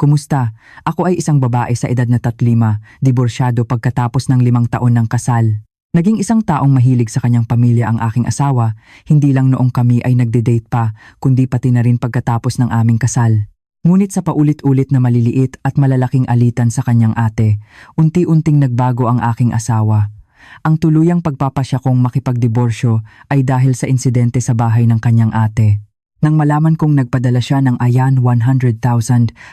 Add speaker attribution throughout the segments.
Speaker 1: Kumusta? Ako ay isang babae sa edad na 35, diborsyado pagkatapos ng 5 taon ng kasal. Naging isang taong mahilig sa kanyang pamilya ang aking asawa, hindi lang noong kami ay nagde-date pa, kundi pati na rin pagkatapos ng aming kasal. Ngunit sa paulit-ulit na maliliit at malalaking alitan sa kanyang ate, unti-unting nagbago ang aking asawa. Ang tuluyang pagpapasya kong makipagdiborsyo ay dahil sa insidente sa bahay ng kanyang ate. Nang malaman kong nagpadala siya ng ayan 100,000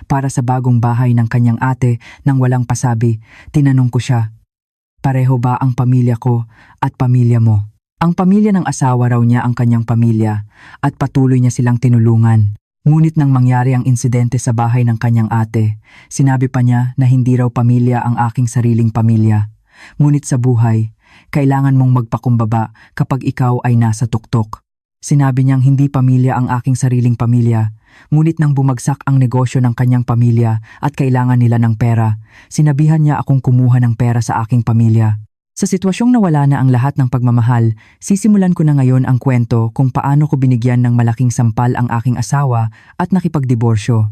Speaker 1: para sa bagong bahay ng kanyang ate nang walang pasabi, tinanong ko siya, pareho ba ang pamilya ko at pamilya mo? Ang pamilya ng asawa raw niya ang kanyang pamilya at patuloy niya silang tinulungan. Ngunit nang mangyari ang insidente sa bahay ng kanyang ate, sinabi pa niya na hindi raw pamilya ang aking sariling pamilya. Ngunit sa buhay, kailangan mong magpakumbaba kapag ikaw ay nasa tuktok. Sinabi niyang hindi pamilya ang aking sariling pamilya, ngunit nang bumagsak ang negosyo ng kanyang pamilya at kailangan nila ng pera, sinabihan niya akong kumuha ng pera sa aking pamilya. Sa sitwasyong nawala na ang lahat ng pagmamahal, sisimulan ko na ngayon ang kwento kung paano ko binigyan ng malaking sampal ang aking asawa at nakipagdiborsyo.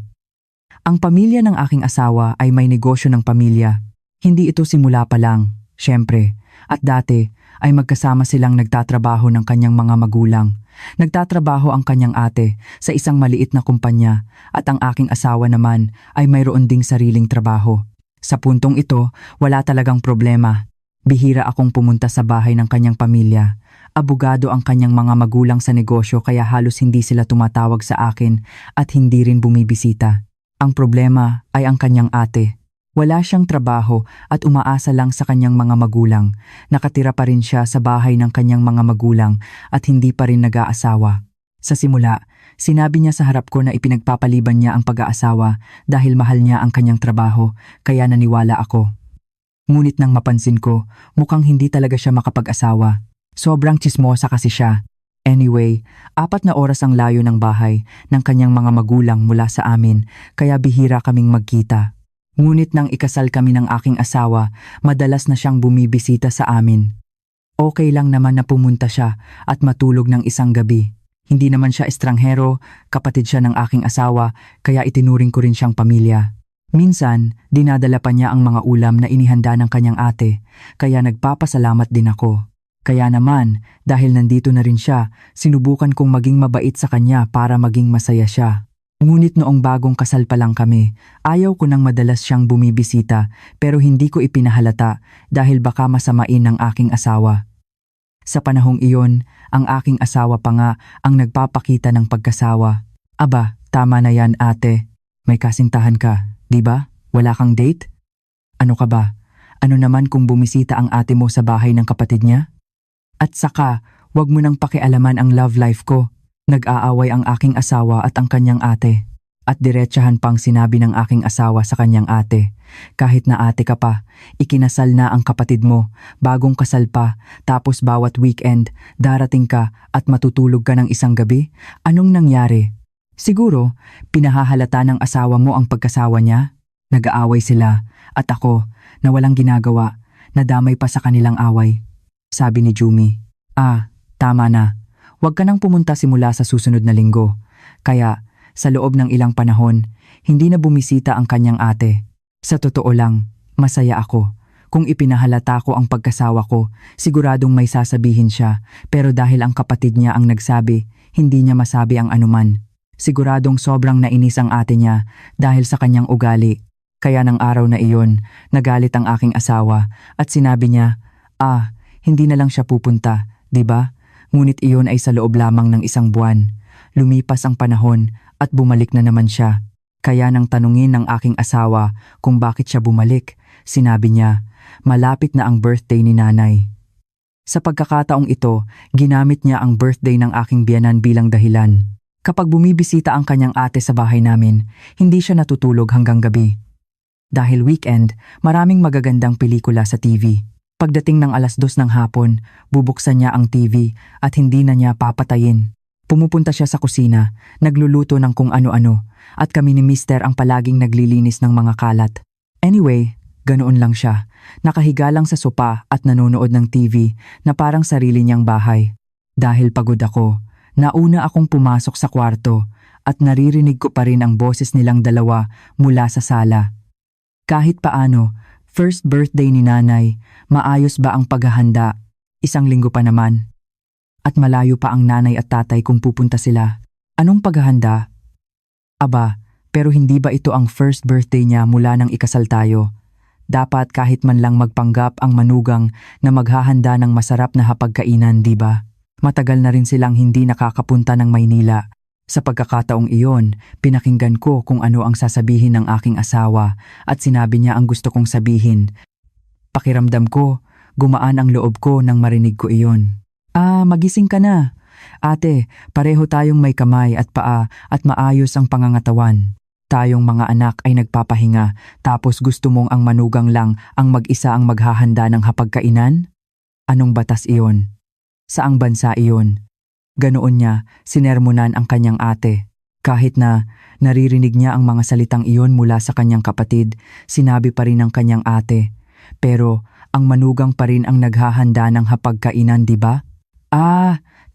Speaker 1: Ang pamilya ng aking asawa ay may negosyo ng pamilya. Hindi ito simula pa lang, syempre, at dati ay magkasama silang nagtatrabaho ng kanyang mga magulang. Nagtatrabaho ang kanyang ate sa isang maliit na kumpanya at ang aking asawa naman ay mayroon ding sariling trabaho. Sa puntong ito, wala talagang problema. Bihira akong pumunta sa bahay ng kanyang pamilya. Abogado ang kanyang mga magulang sa negosyo kaya halos hindi sila tumatawag sa akin at hindi rin bumibisita. Ang problema ay ang kanyang ate. Wala siyang trabaho at umaasa lang sa kanyang mga magulang. Nakatira pa rin siya sa bahay ng kanyang mga magulang at hindi pa rin nag-aasawa. Sa simula, sinabi niya sa harap ko na ipinagpapaliban niya ang pag-aasawa dahil mahal niya ang kanyang trabaho, kaya naniwala ako. Ngunit nang mapansin ko, mukhang hindi talaga siya makapag-asawa. Sobrang tsismosa kasi siya. Anyway, 4 na oras ang layo ng bahay ng kanyang mga magulang mula sa amin, kaya bihira kaming magkita. Ngunit nang ikasal kami ng aking asawa, madalas na siyang bumibisita sa amin. Okay lang naman na pumunta siya at matulog ng isang gabi. Hindi naman siya estranghero, kapatid siya ng aking asawa, kaya itinuring ko rin siyang pamilya. Minsan, dinadala pa niya ang mga ulam na inihanda ng kanyang ate, kaya nagpapasalamat din ako. Kaya naman, dahil nandito na rin siya, sinubukan kong maging mabait sa kanya para maging masaya siya. Ngunit noong bagong kasal pa lang kami, ayaw ko nang madalas siyang bumibisita pero hindi ko ipinahalata dahil baka masamain ng aking asawa. Sa panahong iyon, ang aking asawa pa nga ang nagpapakita ng pagkasawa. Aba, tama na yan ate. May kasintahan ka, di ba? Wala kang date? Ano ka ba? Ano naman kung bumisita ang ate mo sa bahay ng kapatid niya? At saka, wag mo nang pakialaman ang love life ko. Nag-aaway ang aking asawa at ang kanyang ate. At diretsahan pang sinabi ng aking asawa sa kanyang ate, kahit na ate ka pa, ikinasal na ang kapatid mo, bagong kasal pa, tapos bawat weekend, darating ka at matutulog ka ng isang gabi? Anong nangyari? Siguro, pinahahalata ng asawa mo ang pagkasawa niya? Nag-aaway sila, at ako, na walang ginagawa, nadamay pa sa kanilang away. Sabi ni Jumi, tama na. Huwag ka nang pumunta simula sa susunod na linggo. Kaya, sa loob ng ilang panahon, hindi na bumisita ang kanyang ate. Sa totoo lang, masaya ako. Kung ipinahalata ko ang pagkasawa ko, siguradong may sasabihin siya, pero dahil ang kapatid niya ang nagsabi, hindi niya masabi ang anuman. Siguradong sobrang nainis ang ate niya dahil sa kanyang ugali. Kaya ng araw na iyon, nagalit ang aking asawa at sinabi niya, hindi na lang siya pupunta, di ba? Ngunit iyon ay sa loob lamang ng isang buwan. Lumipas ang panahon at bumalik na naman siya. Kaya nang tanungin ng aking asawa kung bakit siya bumalik, sinabi niya, malapit na ang birthday ni nanay. Sa pagkakataong ito, ginamit niya ang birthday ng aking biyenan bilang dahilan. Kapag bumibisita ang kanyang ate sa bahay namin, hindi siya natutulog hanggang gabi. Dahil weekend, maraming magagandang pelikula sa TV. Pagdating ng 2:00 ng hapon, bubuksan niya ang TV at hindi na niya papatayin. Pumupunta siya sa kusina, nagluluto ng kung ano-ano, at kami ni Mister ang palaging naglilinis ng mga kalat. Anyway, ganoon lang siya. Nakahiga lang sa sopa at nanonood ng TV na parang sarili niyang bahay. Dahil pagod ako, nauna akong pumasok sa kwarto at naririnig ko pa rin ang boses nilang dalawa mula sa sala. Kahit paano, first birthday ni nanay, maayos ba ang paghahanda? 1 linggo pa naman. At malayo pa ang nanay at tatay kung pupunta sila. Anong paghahanda? Aba, pero hindi ba ito ang first birthday niya mula nang ikasal tayo? Dapat kahit man lang magpanggap ang manugang na maghahanda ng masarap na hapagkainan, di ba? Matagal na rin silang hindi nakakapunta ng Maynila. Sa pagkakataong iyon, pinakinggan ko kung ano ang sasabihin ng aking asawa at sinabi niya ang gusto kong sabihin. Pakiramdam ko, gumaan ang loob ko nang marinig ko iyon. Magising ka na. Ate, pareho tayong may kamay at paa at maayos ang pangangatawan. Tayong mga anak ay nagpapahinga tapos gusto mong ang manugang lang ang mag-isa ang maghahanda ng hapagkainan? Anong batas iyon? Saang bansa iyon? Ganoon niya sinermonan ang kanyang ate. Kahit na naririnig niya ang mga salitang iyon mula sa kanyang kapatid, sinabi pa rin ng kanyang ate. Pero ang manugang pa rin ang naghahanda ng hapagkainan, di ba?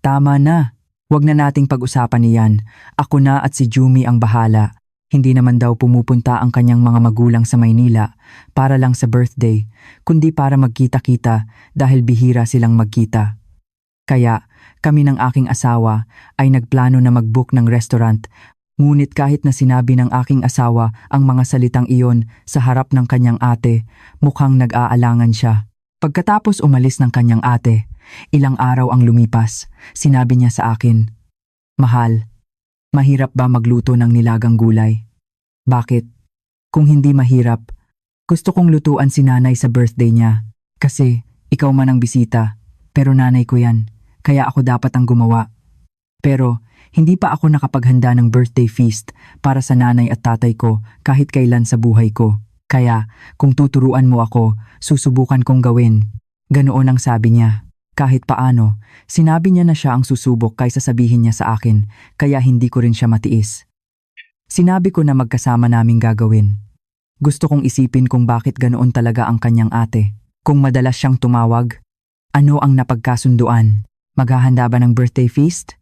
Speaker 1: Tama na. Huwag na nating pag-usapan niyan. Ako na at si Jumi ang bahala. Hindi naman daw pumupunta ang kanyang mga magulang sa Maynila para lang sa birthday, kundi para magkita-kita dahil bihira silang magkita. Kaya kami ng aking asawa ay nagplano na mag-book ng restaurant, ngunit kahit na sinabi ng aking asawa ang mga salitang iyon sa harap ng kanyang ate, mukhang nag-aalangan siya. Pagkatapos umalis ng kanyang ate, ilang araw ang lumipas, sinabi niya sa akin, "Mahal, mahirap ba magluto ng nilagang gulay?" Bakit? Kung hindi mahirap, gusto kong lutuan si nanay sa birthday niya. Kasi ikaw man ang bisita, pero nanay ko yan, kaya ako dapat ang gumawa. Pero hindi pa ako nakapaghanda ng birthday feast para sa nanay at tatay ko kahit kailan sa buhay ko. Kaya kung tuturuan mo ako, susubukan kong gawin. Ganoon ang sabi niya. Kahit paano, sinabi niya na siya ang susubok kaysa sabihin niya sa akin, kaya hindi ko rin siya matiis. Sinabi ko na magkasama naming gagawin. Gusto kong isipin kung bakit ganoon talaga ang kanyang ate. Kung madalas siyang tumawag, ano ang napagkasunduan? Maghahanda ba ng birthday feast?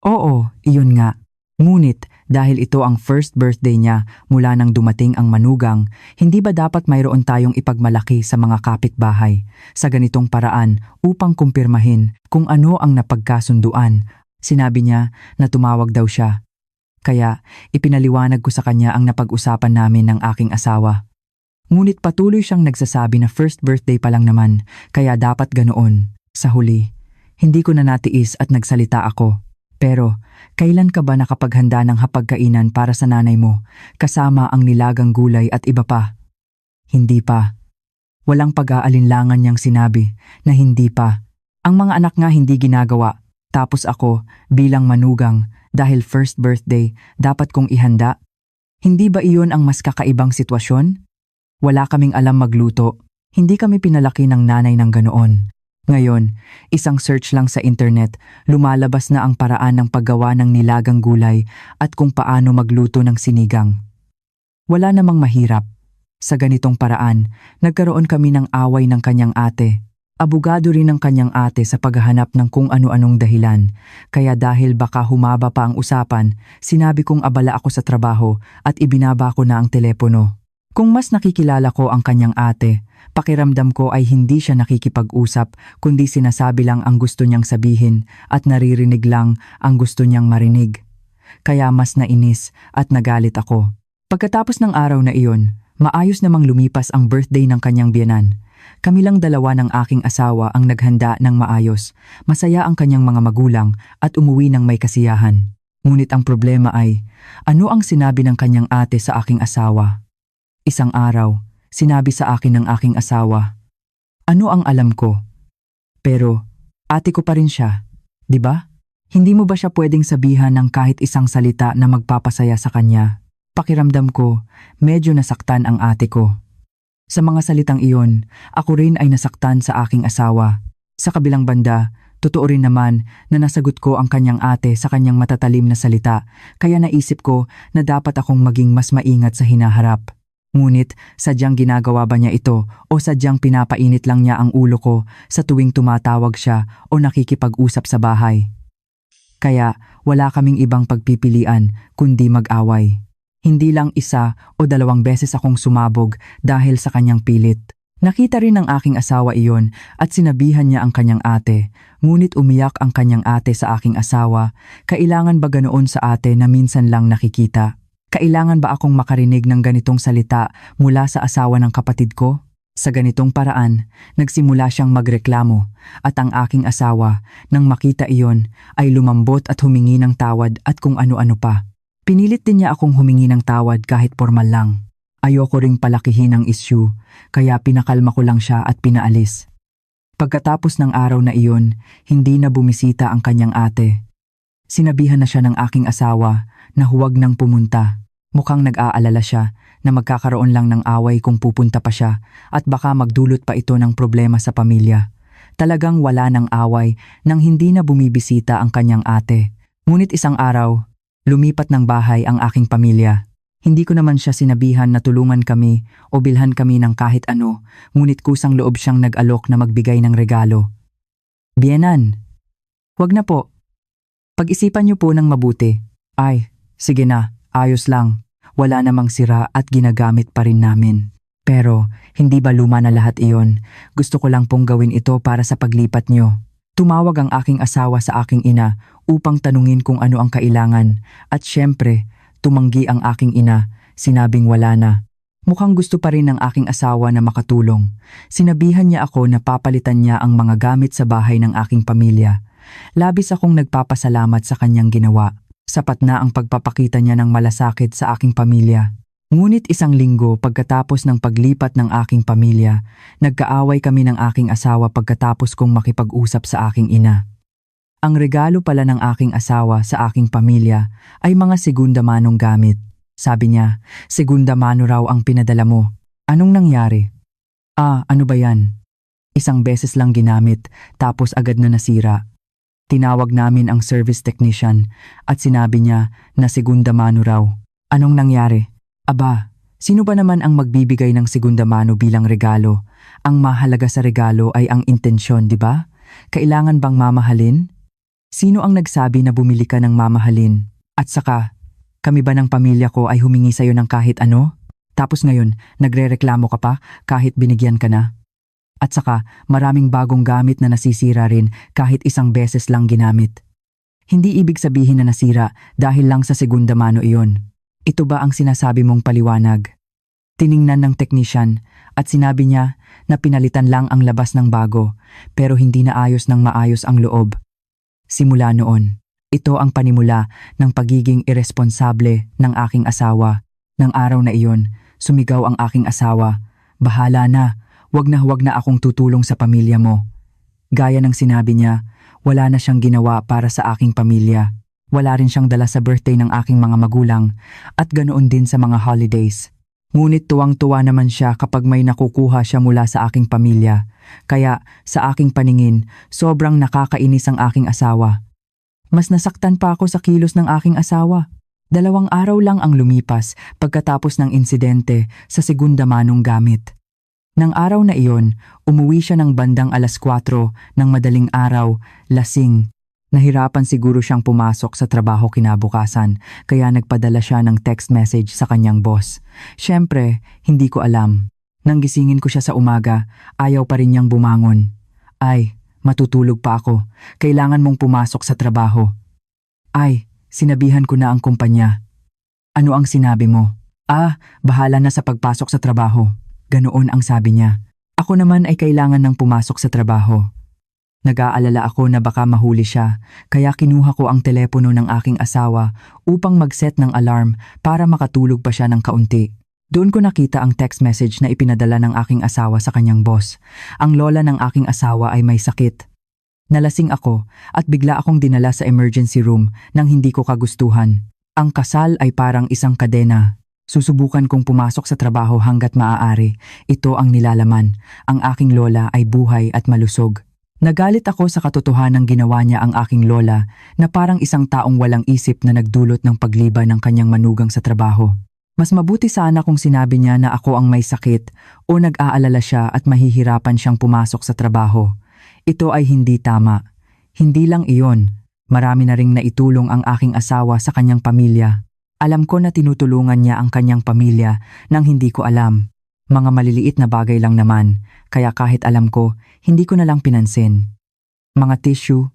Speaker 1: Oo, iyon nga. Ngunit dahil ito ang first birthday niya mula nang dumating ang manugang, hindi ba dapat mayroon tayong ipagmalaki sa mga kapitbahay sa ganitong paraan upang kumpirmahin kung ano ang napagkasunduan? Sinabi niya na tumawag daw siya. Kaya ipinaliwanag ko sa kanya ang napag-usapan namin ng aking asawa. Ngunit patuloy siyang nagsasabi na first birthday pa lang naman, kaya dapat ganoon. Sa huli, hindi ko na natiis at nagsalita ako. Pero, kailan ka ba nakapaghanda ng hapagkainan para sa nanay mo, kasama ang nilagang gulay at iba pa? Hindi pa. Walang pag-aalinlangan niyang sinabi na hindi pa. Ang mga anak nga hindi ginagawa, tapos ako bilang manugang dahil first birthday dapat kong ihanda. Hindi ba iyon ang mas kakaibang sitwasyon? Wala kaming alam magluto, hindi kami pinalaki ng nanay ng ganoon. Ngayon, isang search lang sa internet, lumalabas na ang paraan ng paggawa ng nilagang gulay at kung paano magluto ng sinigang. Wala namang mahirap. Sa ganitong paraan, nagkaroon kami ng away ng kanyang ate. Abogado rin ng kanyang ate sa paghahanap ng kung ano-anong dahilan. Kaya dahil baka humaba pa ang usapan, sinabi kong abala ako sa trabaho at ibinaba ko na ang telepono. Kung mas nakikilala ko ang kanyang ate, pakiramdam ko ay hindi siya nakikipag-usap kundi sinasabi lang ang gusto niyang sabihin at naririnig lang ang gusto niyang marinig. Kaya mas nainis at nagalit ako. Pagkatapos ng araw na iyon, maayos namang lumipas ang birthday ng kanyang biyenan. Kami lang dalawa ng aking asawa ang naghanda ng maayos. Masaya ang kanyang mga magulang at umuwi ng may kasiyahan. Ngunit ang problema ay, ano ang sinabi ng kanyang ate sa aking asawa? Isang araw, sinabi sa akin ng aking asawa, "Ano ang alam ko? Pero, ate ko pa rin siya, di ba? Hindi mo ba siya pwedeng sabihan ng kahit isang salita na magpapasaya sa kanya?" Pakiramdam ko, medyo nasaktan ang ate ko. Sa mga salitang iyon, ako rin ay nasaktan sa aking asawa. Sa kabilang banda, totoo rin naman na nasagot ko ang kanyang ate sa kanyang matatalim na salita, kaya naisip ko na dapat akong maging mas maingat sa hinaharap. Ngunit sadyang ginagawa ba niya ito o sadyang pinapainit lang niya ang ulo ko sa tuwing tumatawag siya o nakikipag-usap sa bahay? Kaya wala kaming ibang pagpipilian kundi mag-away. Hindi lang isa o dalawang beses akong sumabog dahil sa kanyang pilit. Nakita rin ng aking asawa iyon at sinabihan niya ang kanyang ate. Ngunit umiyak ang kanyang ate sa aking asawa. Kailangan ba ganoon sa ate na minsan lang nakikita? Kailangan ba akong makarinig ng ganitong salita mula sa asawa ng kapatid ko? Sa ganitong paraan, nagsimula siyang magreklamo at ang aking asawa, nang makita iyon, ay lumambot at humingi ng tawad at kung ano-ano pa. Pinilit din niya akong humingi ng tawad kahit formal lang. Ayoko ring palakihin ang issue, kaya pinakalma ko lang siya at pinaalis. Pagkatapos ng araw na iyon, hindi na bumisita ang kanyang ate. Sinabihan na siya ng aking asawa na huwag nang pumunta. Mukhang nag-aalala siya na magkakaroon lang ng away kung pupunta pa siya at baka magdulot pa ito ng problema sa pamilya. Talagang wala ng away nang hindi na bumibisita ang kanyang ate. Ngunit isang araw, lumipat ng bahay ang aking pamilya. Hindi ko naman siya sinabihan na tulungan kami o bilhan kami ng kahit ano, ngunit kusang loob siyang nag-alok na magbigay ng regalo. Bienan, wag na po. Pag-isipan niyo po ng mabuti. Ay, sige na, ayos lang. Wala namang sira at ginagamit pa rin namin. Pero, hindi ba luma na lahat iyon? Gusto ko lang pong gawin ito para sa paglipat niyo. Tumawag ang aking asawa sa aking ina upang tanungin kung ano ang kailangan. At syempre, tumanggi ang aking ina, sinabing wala na. Mukhang gusto pa rin ng aking asawa na makatulong. Sinabihan niya ako na papalitan niya ang mga gamit sa bahay ng aking pamilya. Labis akong nagpapasalamat sa kanyang ginawa. Sapat na ang pagpapakita niya ng malasakit sa aking pamilya. Ngunit isang linggo pagkatapos ng paglipat ng aking pamilya, nagkaaway kami ng aking asawa pagkatapos kong makipag-usap sa aking ina. Ang regalo pala ng aking asawa sa aking pamilya ay mga segunda manong gamit. Sabi niya, segunda mano raw ang pinadala mo. Anong nangyari? Ano ba yan? Isang beses lang ginamit tapos agad na nasira. Tinawag namin ang service technician at sinabi niya na segunda mano raw. Anong nangyari? Aba, sino ba naman ang magbibigay ng segunda mano bilang regalo? Ang mahalaga sa regalo ay ang intensyon, di ba? Kailangan bang mamahalin? Sino ang nagsabi na bumili ka ng mamahalin? At saka, kami ba ng pamilya ko ay humingi sa'yo ng kahit ano? Tapos ngayon, nagrereklamo ka pa kahit binigyan ka na? At saka, maraming bagong gamit na nasisira rin kahit isang beses lang ginamit. Hindi ibig sabihin na nasira dahil lang sa segunda mano iyon. Ito ba ang sinasabi mong paliwanag? Tiningnan ng technician at sinabi niya na pinalitan lang ang labas ng bago pero hindi na ayos ng maayos ang loob. Simula noon, ito ang panimula ng pagiging iresponsable ng aking asawa. Nang araw na iyon, sumigaw ang aking asawa, "Bahala na! Wag na akong tutulong sa pamilya mo." Gaya ng sinabi niya, wala na siyang ginawa para sa aking pamilya. Wala rin siyang dala sa birthday ng aking mga magulang at ganoon din sa mga holidays. Ngunit tuwang-tuwa naman siya kapag may nakukuha siya mula sa aking pamilya. Kaya sa aking paningin, sobrang nakakainis ang aking asawa. Mas nasaktan pa ako sa kilos ng aking asawa. 2 araw lang ang lumipas pagkatapos ng insidente sa segunda manong gamit. Nang araw na iyon, umuwi siya ng bandang 4:00 ng madaling araw, lasing. Nahirapan siguro siyang pumasok sa trabaho kinabukasan, kaya nagpadala siya ng text message sa kanyang boss. Siyempre, hindi ko alam. Nang gisingin ko siya sa umaga, ayaw pa rin niyang bumangon. Ay, matutulog pa ako. Kailangan mong pumasok sa trabaho. Ay, sinabihan ko na ang kumpanya. Ano ang sinabi mo? Bahala na sa pagpasok sa trabaho. Ganoon ang sabi niya. Ako naman ay kailangan ng pumasok sa trabaho. Nag-aalala ako na baka mahuli siya, kaya kinuha ko ang telepono ng aking asawa upang mag-set ng alarm para makatulog pa siya ng kaunti. Doon ko nakita ang text message na ipinadala ng aking asawa sa kanyang boss. Ang lola ng aking asawa ay may sakit. Nalasing ako at bigla akong dinala sa emergency room nang hindi ko kagustuhan. Ang kasal ay parang isang kadena. Susubukan kong pumasok sa trabaho hanggat maaari. Ito ang nilalaman. Ang aking lola ay buhay at malusog. Nagalit ako sa katotohanang ginawa niya ang aking lola na parang isang taong walang isip na nagdulot ng pagliba ng kanyang manugang sa trabaho. Mas mabuti sana kung sinabi niya na ako ang may sakit o nag-aalala siya at mahihirapan siyang pumasok sa trabaho. Ito ay hindi tama. Hindi lang iyon. Marami na ring naitulong ang aking asawa sa kanyang pamilya. Alam ko na tinutulungan niya ang kanyang pamilya nang hindi ko alam. Mga maliliit na bagay lang naman, kaya kahit alam ko, hindi ko na lang pinansin. Mga tissue,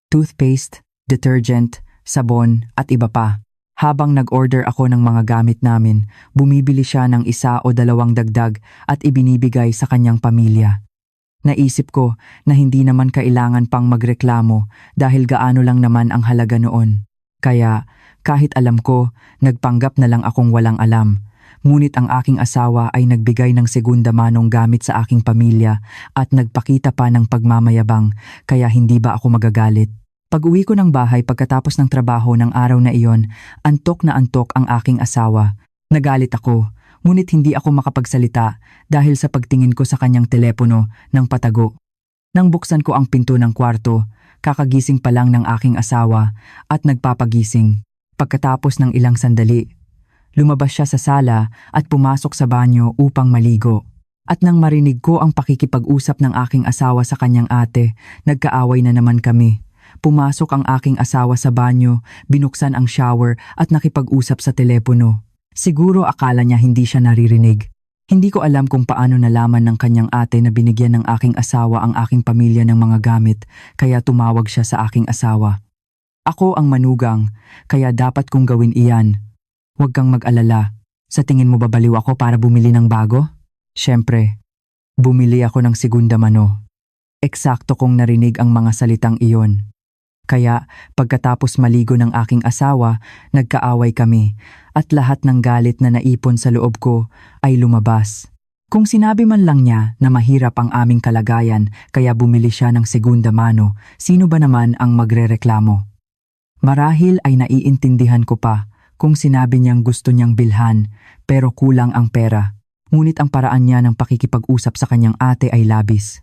Speaker 1: toothpaste, detergent, sabon at iba pa. Habang nag-order ako ng mga gamit namin, bumibili siya ng 1 o 2 dagdag at ibinibigay sa kanyang pamilya. Naisip ko na hindi naman kailangan pang magreklamo dahil gaano lang naman ang halaga noon. Kaya kahit alam ko, nagpanggap na lang akong walang alam. Ngunit ang aking asawa ay nagbigay ng segunda manong gamit sa aking pamilya at nagpakita pa ng pagmamayabang, kaya hindi ba ako magagalit? Pag-uwi ko ng bahay pagkatapos ng trabaho ng araw na iyon, antok na antok ang aking asawa. Nagalit ako, ngunit hindi ako makapagsalita dahil sa pagtingin ko sa kanyang telepono ng patago. Nang buksan ko ang pinto ng kwarto, kakagising pa lang ng aking asawa at nagpapagising. Pagkatapos ng ilang sandali, lumabas siya sa sala at pumasok sa banyo upang maligo. At nang marinig ko ang pakikipag-usap ng aking asawa sa kanyang ate, nagkaaway na naman kami. Pumasok ang aking asawa sa banyo, binuksan ang shower at nakipag-usap sa telepono. Siguro akala niya hindi siya naririnig. Hindi ko alam kung paano nalaman ng kanyang ate na binigyan ng aking asawa ang aking pamilya ng mga gamit, kaya tumawag siya sa aking asawa. Ako ang manugang, kaya dapat kong gawin iyan. Huwag kang mag-alala. Sa tingin mo babaliw ako para bumili ng bago? Siyempre, bumili ako ng segunda mano. Eksakto kong narinig ang mga salitang iyon. Kaya pagkatapos maligo ng aking asawa, nagkaaway kami at lahat ng galit na naipon sa loob ko ay lumabas. Kung sinabi man lang niya na mahirap ang aming kalagayan kaya bumili siya ng segunda mano, sino ba naman ang magrereklamo? Marahil ay naiintindihan ko pa kung sinabi niyang gusto niyang bilhan pero kulang ang pera. Ngunit ang paraan niya ng pakikipag-usap sa kanyang ate ay labis.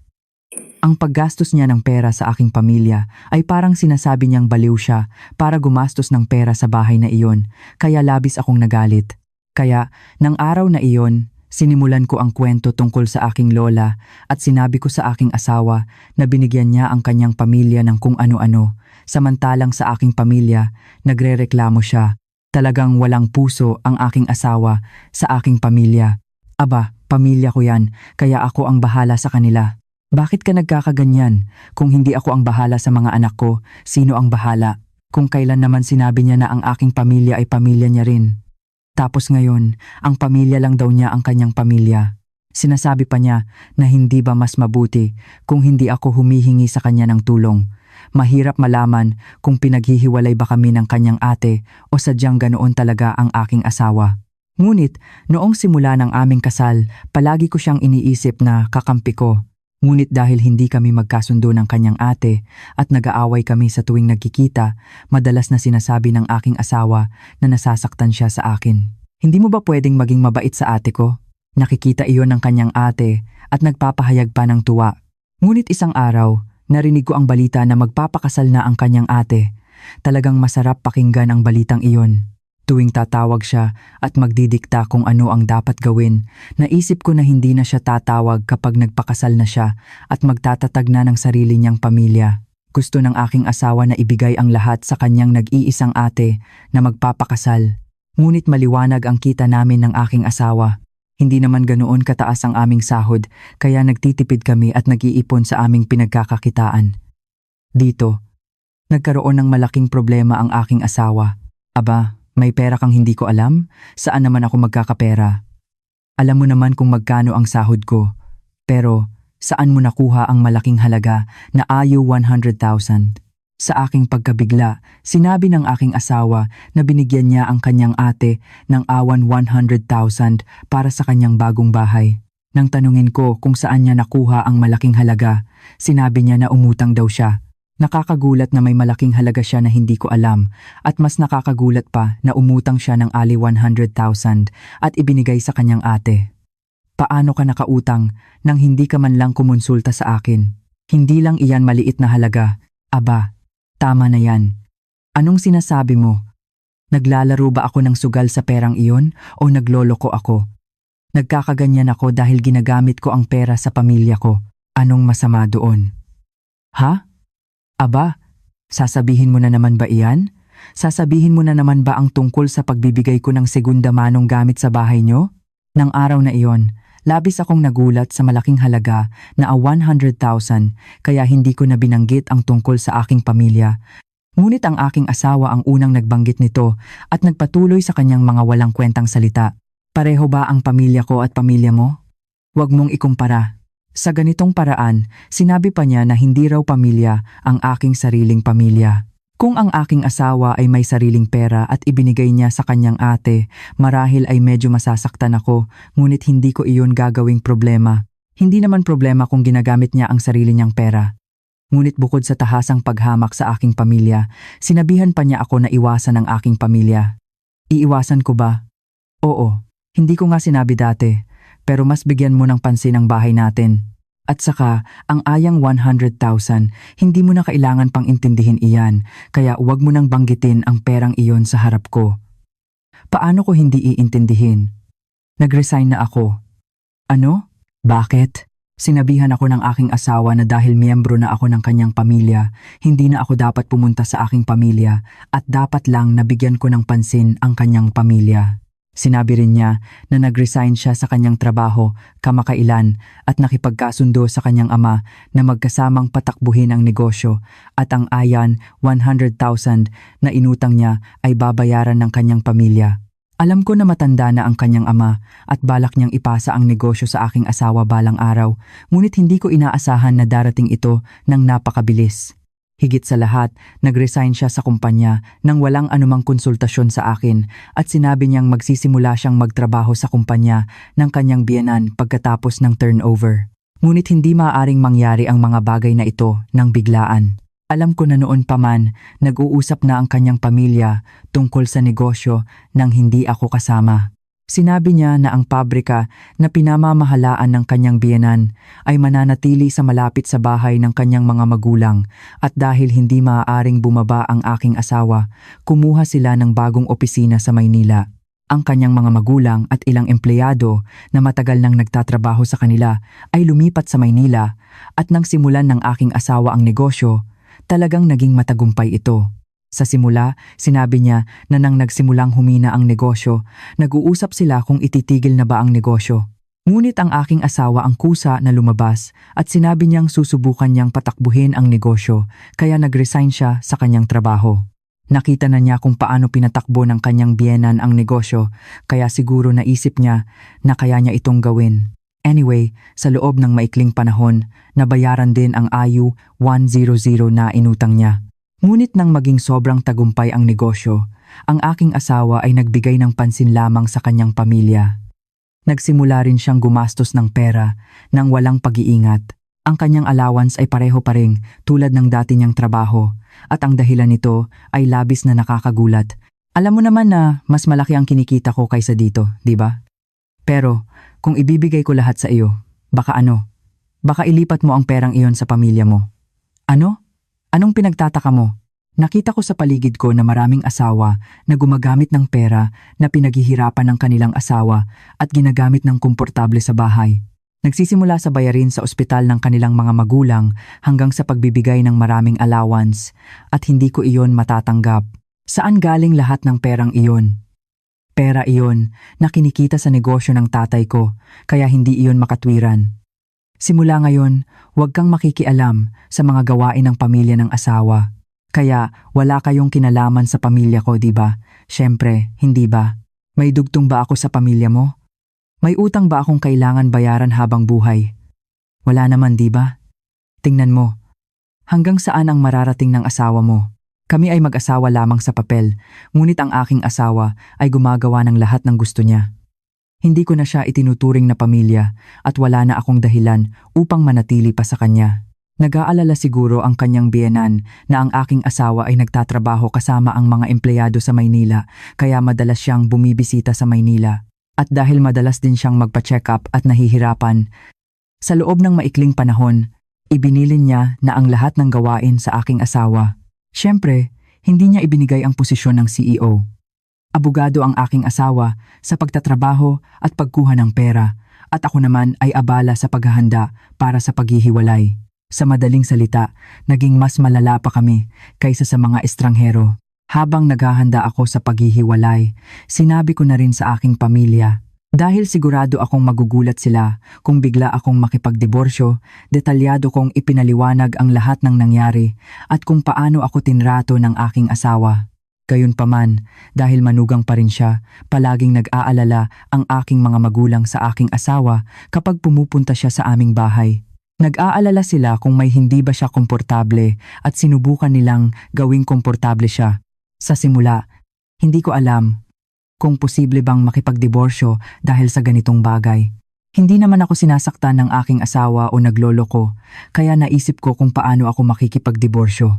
Speaker 1: Ang paggastos niya ng pera sa aking pamilya ay parang sinasabi niyang baliw siya para gumastos ng pera sa bahay na iyon, kaya labis akong nagalit. Kaya, nang araw na iyon, sinimulan ko ang kwento tungkol sa aking lola at sinabi ko sa aking asawa na binigyan niya ang kanyang pamilya ng kung ano-ano, samantalang sa aking pamilya, nagrereklamo siya. Talagang walang puso ang aking asawa sa aking pamilya. Aba, pamilya ko yan, kaya ako ang bahala sa kanila. Bakit ka nagkakaganyan? Kung hindi ako ang bahala sa mga anak ko, sino ang bahala? Kung kailan naman sinabi niya na ang aking pamilya ay pamilya niya rin. Tapos ngayon, ang pamilya lang daw niya ang kanyang pamilya. Sinasabi pa niya na hindi ba mas mabuti kung hindi ako humihingi sa kanya ng tulong. Mahirap malaman kung pinaghihiwalay ba kami ng kanyang ate o sadyang ganoon talaga ang aking asawa. Ngunit, noong simula ng aming kasal, palagi ko siyang iniisip na kakampi ko. Ngunit dahil hindi kami magkasundo ng kanyang ate at nag-aaway kami sa tuwing nagkikita, madalas na sinasabi ng aking asawa na nasasaktan siya sa akin. Hindi mo ba pwedeng maging mabait sa ate ko? Nakikita iyon ng kanyang ate at nagpapahayag pa ng tuwa. Ngunit isang araw, narinig ko ang balita na magpapakasal na ang kanyang ate. Talagang masarap pakinggan ang balitang iyon. Tuwing tatawag siya at magdidikta kung ano ang dapat gawin, naisip ko na hindi na siya tatawag kapag nagpakasal na siya at magtatatag na ng sarili niyang pamilya. Gusto ng aking asawa na ibigay ang lahat sa kanyang nag-iisang ate na magpapakasal. Ngunit maliwanag ang kita namin ng aking asawa. Hindi naman ganoon kataas ang aming sahod, kaya nagtitipid kami at nag-iipon sa aming pinagkakakitaan. Dito, nagkaroon ng malaking problema ang aking asawa. Aba, may pera kang hindi ko alam? Saan naman ako magkakapera? Alam mo naman kung magkano ang sahod ko. Pero, saan mo nakuha ang malaking halaga na ayo 100,000? Sa aking pagkabigla, sinabi ng aking asawa na binigyan niya ang kanyang ate ng awan 100,000 para sa kanyang bagong bahay. Nang tanungin ko kung saan niya nakuha ang malaking halaga, sinabi niya na umutang daw siya. Nakakagulat na may malaking halaga siya na hindi ko alam at mas nakakagulat pa na umutang siya ng ali 100,000 at ibinigay sa kanyang ate. Paano ka nakautang nang hindi ka man lang kumonsulta sa akin? Hindi lang iyan maliit na halaga. Aba, tama na yan. Anong sinasabi mo? Naglalaro ba ako ng sugal sa perang iyon o nagloloko ako? Nagkakaganyan ako dahil ginagamit ko ang pera sa pamilya ko. Anong masama doon? Ha? Aba, Sasabihin mo na naman ba iyan? Sasabihin mo na naman ba ang tungkol sa pagbibigay ko ng segunda manong gamit sa bahay nyo? Nang araw na iyon, labis akong nagulat sa malaking halaga na 100,000 kaya hindi ko na binanggit ang tungkol sa aking pamilya. Ngunit ang aking asawa ang unang nagbanggit nito at nagpatuloy sa kanyang mga walang kwentang salita. Pareho ba ang pamilya ko at pamilya mo? Huwag mong ikumpara. Sa ganitong paraan, sinabi pa niya na hindi raw pamilya ang aking sariling pamilya. Kung ang aking asawa ay may sariling pera at ibinigay niya sa kanyang ate, marahil ay medyo masasaktan ako, ngunit hindi ko iyon gagawing problema. Hindi naman problema kung ginagamit niya ang sarili niyang pera. Ngunit bukod sa tahasang paghamak sa aking pamilya, sinabihan pa niya ako na iwasan ang aking pamilya. Iiwasan ko ba? Oo, hindi ko nga sinabi dati, pero mas bigyan mo ng pansin ang bahay natin. At saka, ang ayang 100,000, hindi mo na kailangan pang intindihin iyan, kaya huwag mo nang banggitin ang perang iyon sa harap ko. Paano ko hindi iintindihin? Nag-resign na ako. Ano? Bakit? Sinabihan ako ng aking asawa na dahil miyembro na ako ng kanyang pamilya, hindi na ako dapat pumunta sa aking pamilya at dapat lang nabigyan ko ng pansin ang kanyang pamilya. Sinabi rin niya na nag-resign siya sa kanyang trabaho kamakailan at nakipagkasundo sa kanyang ama na magkasamang patakbuhin ang negosyo at ang ayan 100,000 na inutang niya ay babayaran ng kanyang pamilya. Alam ko na matanda na ang kanyang ama at balak niyang ipasa ang negosyo sa aking asawa balang araw, ngunit hindi ko inaasahan na darating ito ng napakabilis. Higit sa lahat, nag-resign siya sa kumpanya nang walang anumang konsultasyon sa akin at sinabi niyang magsisimula siyang magtrabaho sa kumpanya ng kanyang biyenan pagkatapos ng turnover. Ngunit hindi maaaring mangyari ang mga bagay na ito ng biglaan. Alam ko na noon pa man, nag-uusap na ang kanyang pamilya tungkol sa negosyo nang hindi ako kasama. Sinabi niya na ang pabrika na pinamamahalaan ng kanyang biyenan ay mananatili sa malapit sa bahay ng kanyang mga magulang at dahil hindi maaaring bumaba ang aking asawa, kumuha sila ng bagong opisina sa Maynila. Ang kanyang mga magulang at ilang empleyado na matagal nang nagtatrabaho sa kanila ay lumipat sa Maynila at nang simulan ng aking asawa ang negosyo, talagang naging matagumpay ito. Sa simula, sinabi niya na nang nagsimulang humina ang negosyo, nag-uusap sila kung ititigil na ba ang negosyo. Ngunit ang aking asawa ang kusa na lumabas at sinabi niyang susubukan niyang patakbuhin ang negosyo kaya nag-resign siya sa kanyang trabaho. Nakita na niya kung paano pinatakbo ng kanyang biyenan ang negosyo kaya siguro naisip niya na kaya niya itong gawin. Anyway, sa loob ng maikling panahon, nabayaran din ang IU 100 na inutang niya. Ngunit nang maging sobrang tagumpay ang negosyo, ang aking asawa ay nagbigay ng pansin lamang sa kanyang pamilya. Nagsimula rin siyang gumastos ng pera nang walang pag-iingat. Ang kanyang allowance ay pareho pa rin tulad ng dati niyang trabaho at ang dahilan nito ay labis na nakakagulat. Alam mo naman na mas malaki ang kinikita ko kaysa dito, di ba? Pero kung ibibigay ko lahat sa iyo, baka ano? Baka ilipat mo ang perang iyon sa pamilya mo. Ano? Anong pinagtataka mo? Nakita ko sa paligid ko na maraming asawa na gumagamit ng pera na pinaghihirapan ng kanilang asawa at ginagamit ng komportable sa bahay. Nagsisimula sa bayarin sa ospital ng kanilang mga magulang hanggang sa pagbibigay ng maraming allowance at hindi ko iyon matatanggap. Saan galing lahat ng perang iyon? Pera iyon na kinikita sa negosyo ng tatay ko kaya hindi iyon makatwiran. Simula ngayon, huwag kang makikialam sa mga gawain ng pamilya ng asawa. Kaya wala kayong kinalaman sa pamilya ko, di ba? Siyempre, hindi ba? May dugtong ba ako sa pamilya mo? May utang ba akong kailangan bayaran habang buhay? Wala naman, di ba? Tingnan mo. Hanggang saan ang mararating ng asawa mo? Kami ay mag-asawa lamang sa papel, ngunit ang aking asawa ay gumagawa ng lahat ng gusto niya. Hindi ko na siya itinuturing na pamilya at wala na akong dahilan upang manatili pa sa kanya. Nag-aalala siguro ang kanyang biyenan na ang aking asawa ay nagtatrabaho kasama ang mga empleyado sa Maynila kaya madalas siyang bumibisita sa Maynila. At dahil madalas din siyang magpa-check up at nahihirapan, sa loob ng maikling panahon, ibinilin niya na ang lahat ng gawain sa aking asawa. Siyempre, hindi niya ibinigay ang posisyon ng CEO. Abogado ang aking asawa sa pagtatrabaho at pagkuha ng pera at ako naman ay abala sa paghahanda para sa paghihiwalay. Sa madaling salita, naging mas malala pa kami kaysa sa mga estranghero. Habang naghahanda ako sa paghihiwalay, sinabi ko na rin sa aking pamilya. Dahil sigurado akong magugulat sila kung bigla akong makipagdiborsyo, detalyado kong ipinaliwanag ang lahat ng nangyari at kung paano ako tinrato ng aking asawa. Gayunpaman, dahil manugang pa rin siya, palaging nag-aalala ang aking mga magulang sa aking asawa kapag pumupunta siya sa aming bahay. Nag-aalala sila kung may hindi ba siya komportable at sinubukan nilang gawing komportable siya. Sa simula, hindi ko alam kung posible bang makipagdiborsyo dahil sa ganitong bagay. Hindi naman ako sinasaktan ng aking asawa o nagloloko, kaya naisip ko kung paano ako makikipagdiborsyo.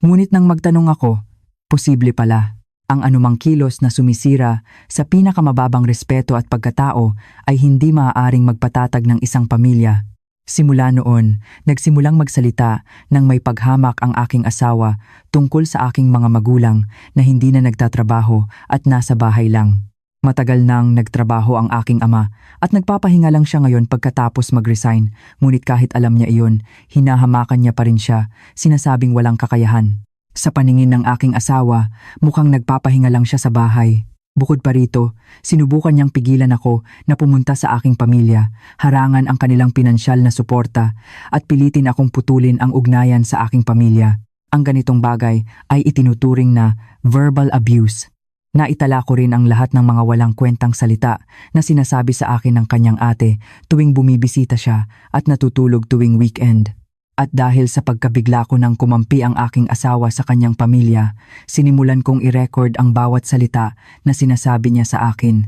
Speaker 1: Ngunit nang magtanong ako, posible pala. Ang anumang kilos na sumisira sa pinakamababang respeto at pagkatao ay hindi maaaring magpatatag ng isang pamilya. Simula noon, nagsimulang magsalita nang may paghamak ang aking asawa tungkol sa aking mga magulang na hindi na nagtatrabaho at nasa bahay lang. Matagal nang nagtrabaho ang aking ama at nagpapahinga lang siya ngayon pagkatapos mag-resign, ngunit kahit alam niya iyon, hinahamakan niya pa rin siya, sinasabing walang kakayahan. Sa paningin ng aking asawa, mukhang nagpapahinga lang siya sa bahay. Bukod pa rito, sinubukan niyang pigilan ako na pumunta sa aking pamilya, harangan ang kanilang pinansyal na suporta at pilitin akong putulin ang ugnayan sa aking pamilya. Ang ganitong bagay ay itinuturing na verbal abuse. Naitala ko rin ang lahat ng mga walang kwentang salita na sinasabi sa akin ng kanyang ate tuwing bumibisita siya at natutulog tuwing weekend. At dahil sa pagkabigla ko nang kumampi ang aking asawa sa kanyang pamilya, sinimulan kong i-record ang bawat salita na sinasabi niya sa akin.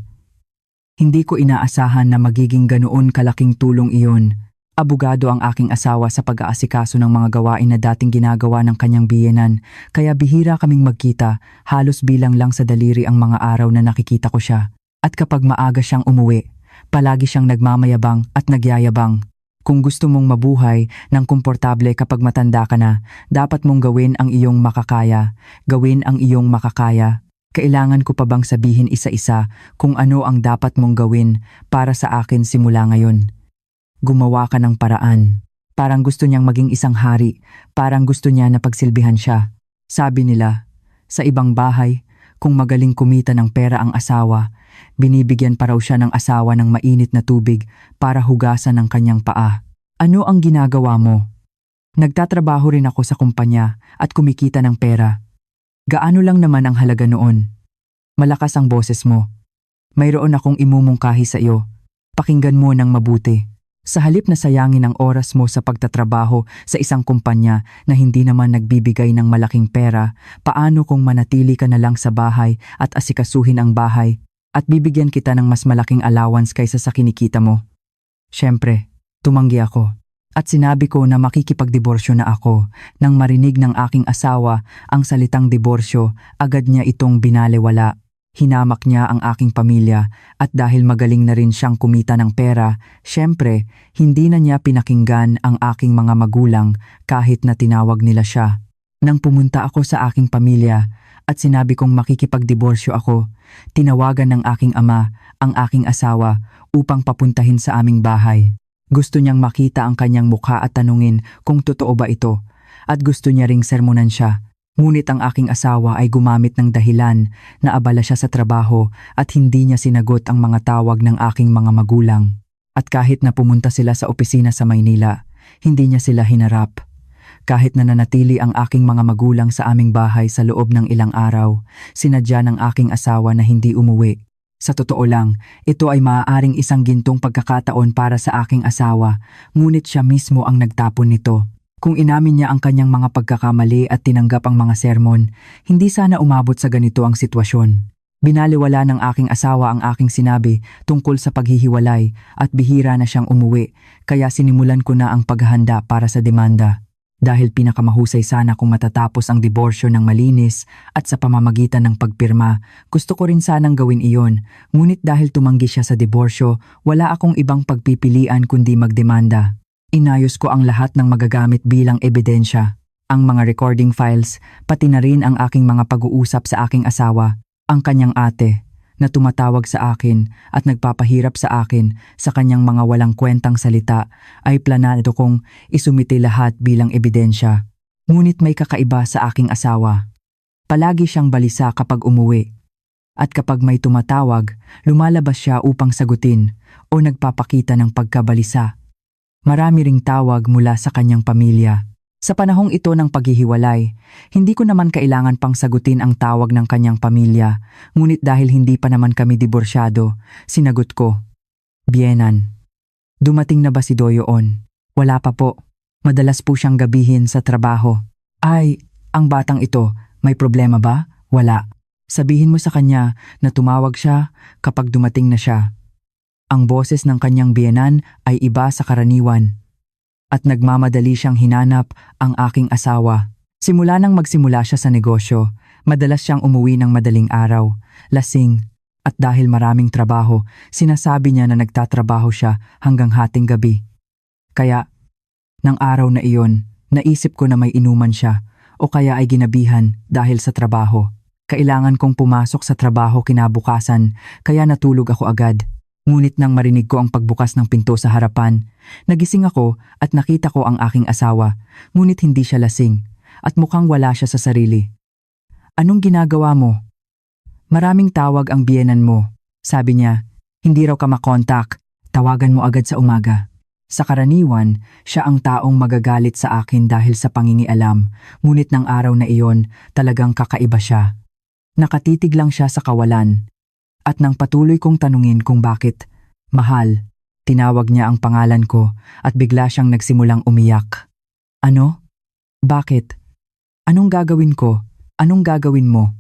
Speaker 1: Hindi ko inaasahan na magiging ganoon kalaking tulong iyon. Abogado ang aking asawa sa pag-aasikaso ng mga gawain na dating ginagawa ng kanyang biyenan, kaya bihira kaming magkita, halos bilang lang sa daliri ang mga araw na nakikita ko siya. At kapag maaga siyang umuwi, palagi siyang nagmamayabang at nagyayabang. Kung gusto mong mabuhay ng komportable kapag matanda ka na, dapat mong gawin ang iyong makakaya. Gawin ang iyong makakaya. Kailangan ko pa bang sabihin isa-isa kung ano ang dapat mong gawin para sa akin simula ngayon? Gumawa ka ng paraan. Parang gusto niyang maging isang hari. Parang gusto niya na pagsilbihan siya. Sabi nila, sa ibang bahay, kung magaling kumita ng pera ang asawa, binibigyan pa raw siya ng asawa ng mainit na tubig para hugasan ng kanyang paa. Ano ang ginagawa mo? Nagtatrabaho rin ako sa kumpanya at kumikita ng pera. Gaano lang naman ang halaga noon? Malakas ang boses mo. Mayroon akong imumungkahi sa iyo. Pakinggan mo ng mabuti. Sa halip na sayangin ang oras mo sa pagtatrabaho sa isang kumpanya na hindi naman nagbibigay ng malaking pera, paano kung manatili ka na lang sa bahay at asikasuhin ang bahay at bibigyan kita ng mas malaking allowance kaysa sa kinikita mo? Siyempre, tumanggi ako at sinabi ko na makikipagdiborsyo na ako. Nang marinig ng aking asawa ang salitang diborsyo, agad niya itong binalewala. Hinamak niya ang aking pamilya at dahil magaling na rin siyang kumita ng pera, syempre, hindi na niya pinakinggan ang aking mga magulang kahit na tinawag nila siya. Nang pumunta ako sa aking pamilya at sinabi kong makikipagdiborsyo ako, tinawagan ng aking ama ang aking asawa upang papuntahin sa aming bahay. Gusto niyang makita ang kanyang mukha at tanungin kung totoo ba ito at gusto niya ring sermonan siya. Ngunit ang aking asawa ay gumamit ng dahilan na abala siya sa trabaho at hindi niya sinagot ang mga tawag ng aking mga magulang. At kahit na pumunta sila sa opisina sa Maynila, hindi niya sila hinarap. Kahit na nanatili ang aking mga magulang sa aming bahay sa loob ng ilang araw, sinadya ng aking asawa na hindi umuwi. Sa totoo lang, ito ay maaaring isang gintong pagkakataon para sa aking asawa, ngunit siya mismo ang nagtapon nito. Kung inamin niya ang kanyang mga pagkakamali at tinanggap ang mga sermon, hindi sana umabot sa ganito ang sitwasyon. Binaliwala ng aking asawa ang aking sinabi tungkol sa paghihiwalay at bihira na siyang umuwi, kaya sinimulan ko na ang paghahanda para sa demanda. Dahil pinakamahusay sana kung matatapos ang diborsyo ng malinis at sa pamamagitan ng pagpirma, gusto ko rin sanang gawin iyon, ngunit dahil tumanggi siya sa diborsyo, wala akong ibang pagpipilian kundi magdemanda. Inayos ko ang lahat ng magagamit bilang ebidensya, ang mga recording files, pati na rin ang aking mga pag-uusap sa aking asawa, ang kanyang ate, na tumatawag sa akin at nagpapahirap sa akin sa kanyang mga walang kwentang salita ay planado kong isumite lahat bilang ebidensya. Ngunit may kakaiba sa aking asawa. Palagi siyang balisa kapag umuwi. At kapag may tumatawag, lumalabas siya upang sagutin o nagpapakita ng pagkabalisa. Marami ring tawag mula sa kanyang pamilya. Sa panahong ito ng paghihiwalay, hindi ko naman kailangan pang sagutin ang tawag ng kanyang pamilya, ngunit dahil hindi pa naman kami diborsyado, sinagot ko, "Bienan, dumating na ba si Doyoon?" "Wala pa po. Madalas po siyang gabihin sa trabaho." "Ay, ang batang ito, may problema ba?" "Wala. Sabihin mo sa kanya na tumawag siya kapag dumating na siya." Ang boses ng kanyang biyenan ay iba sa karaniwan. At nagmamadali siyang hinanap ang aking asawa. Simula nang magsimula siya sa negosyo, madalas siyang umuwi ng madaling araw, lasing, at dahil maraming trabaho, sinasabi niya na nagtatrabaho siya hanggang hating gabi. Kaya, nang araw na iyon, naisip ko na may inuman siya o kaya ay ginabihan dahil sa trabaho. Kailangan kong pumasok sa trabaho kinabukasan kaya natulog ako agad. Ngunit nang marinig ko ang pagbukas ng pinto sa harapan, nagising ako at nakita ko ang aking asawa, ngunit hindi siya lasing at mukhang wala siya sa sarili. "Anong ginagawa mo?" "Maraming tawag ang biyenan mo," sabi niya. "Hindi raw ka makontak, tawagan mo agad sa umaga." Sa karaniwan, siya ang taong magagalit sa akin dahil sa pangingialam, ngunit ng araw na iyon talagang kakaiba siya. Nakatitig lang siya sa kawalan. At nang patuloy kong tanungin kung bakit, "Mahal," tinawag niya ang pangalan ko at bigla siyang nagsimulang umiyak. "Ano? Bakit? Anong gagawin ko? Anong gagawin mo?"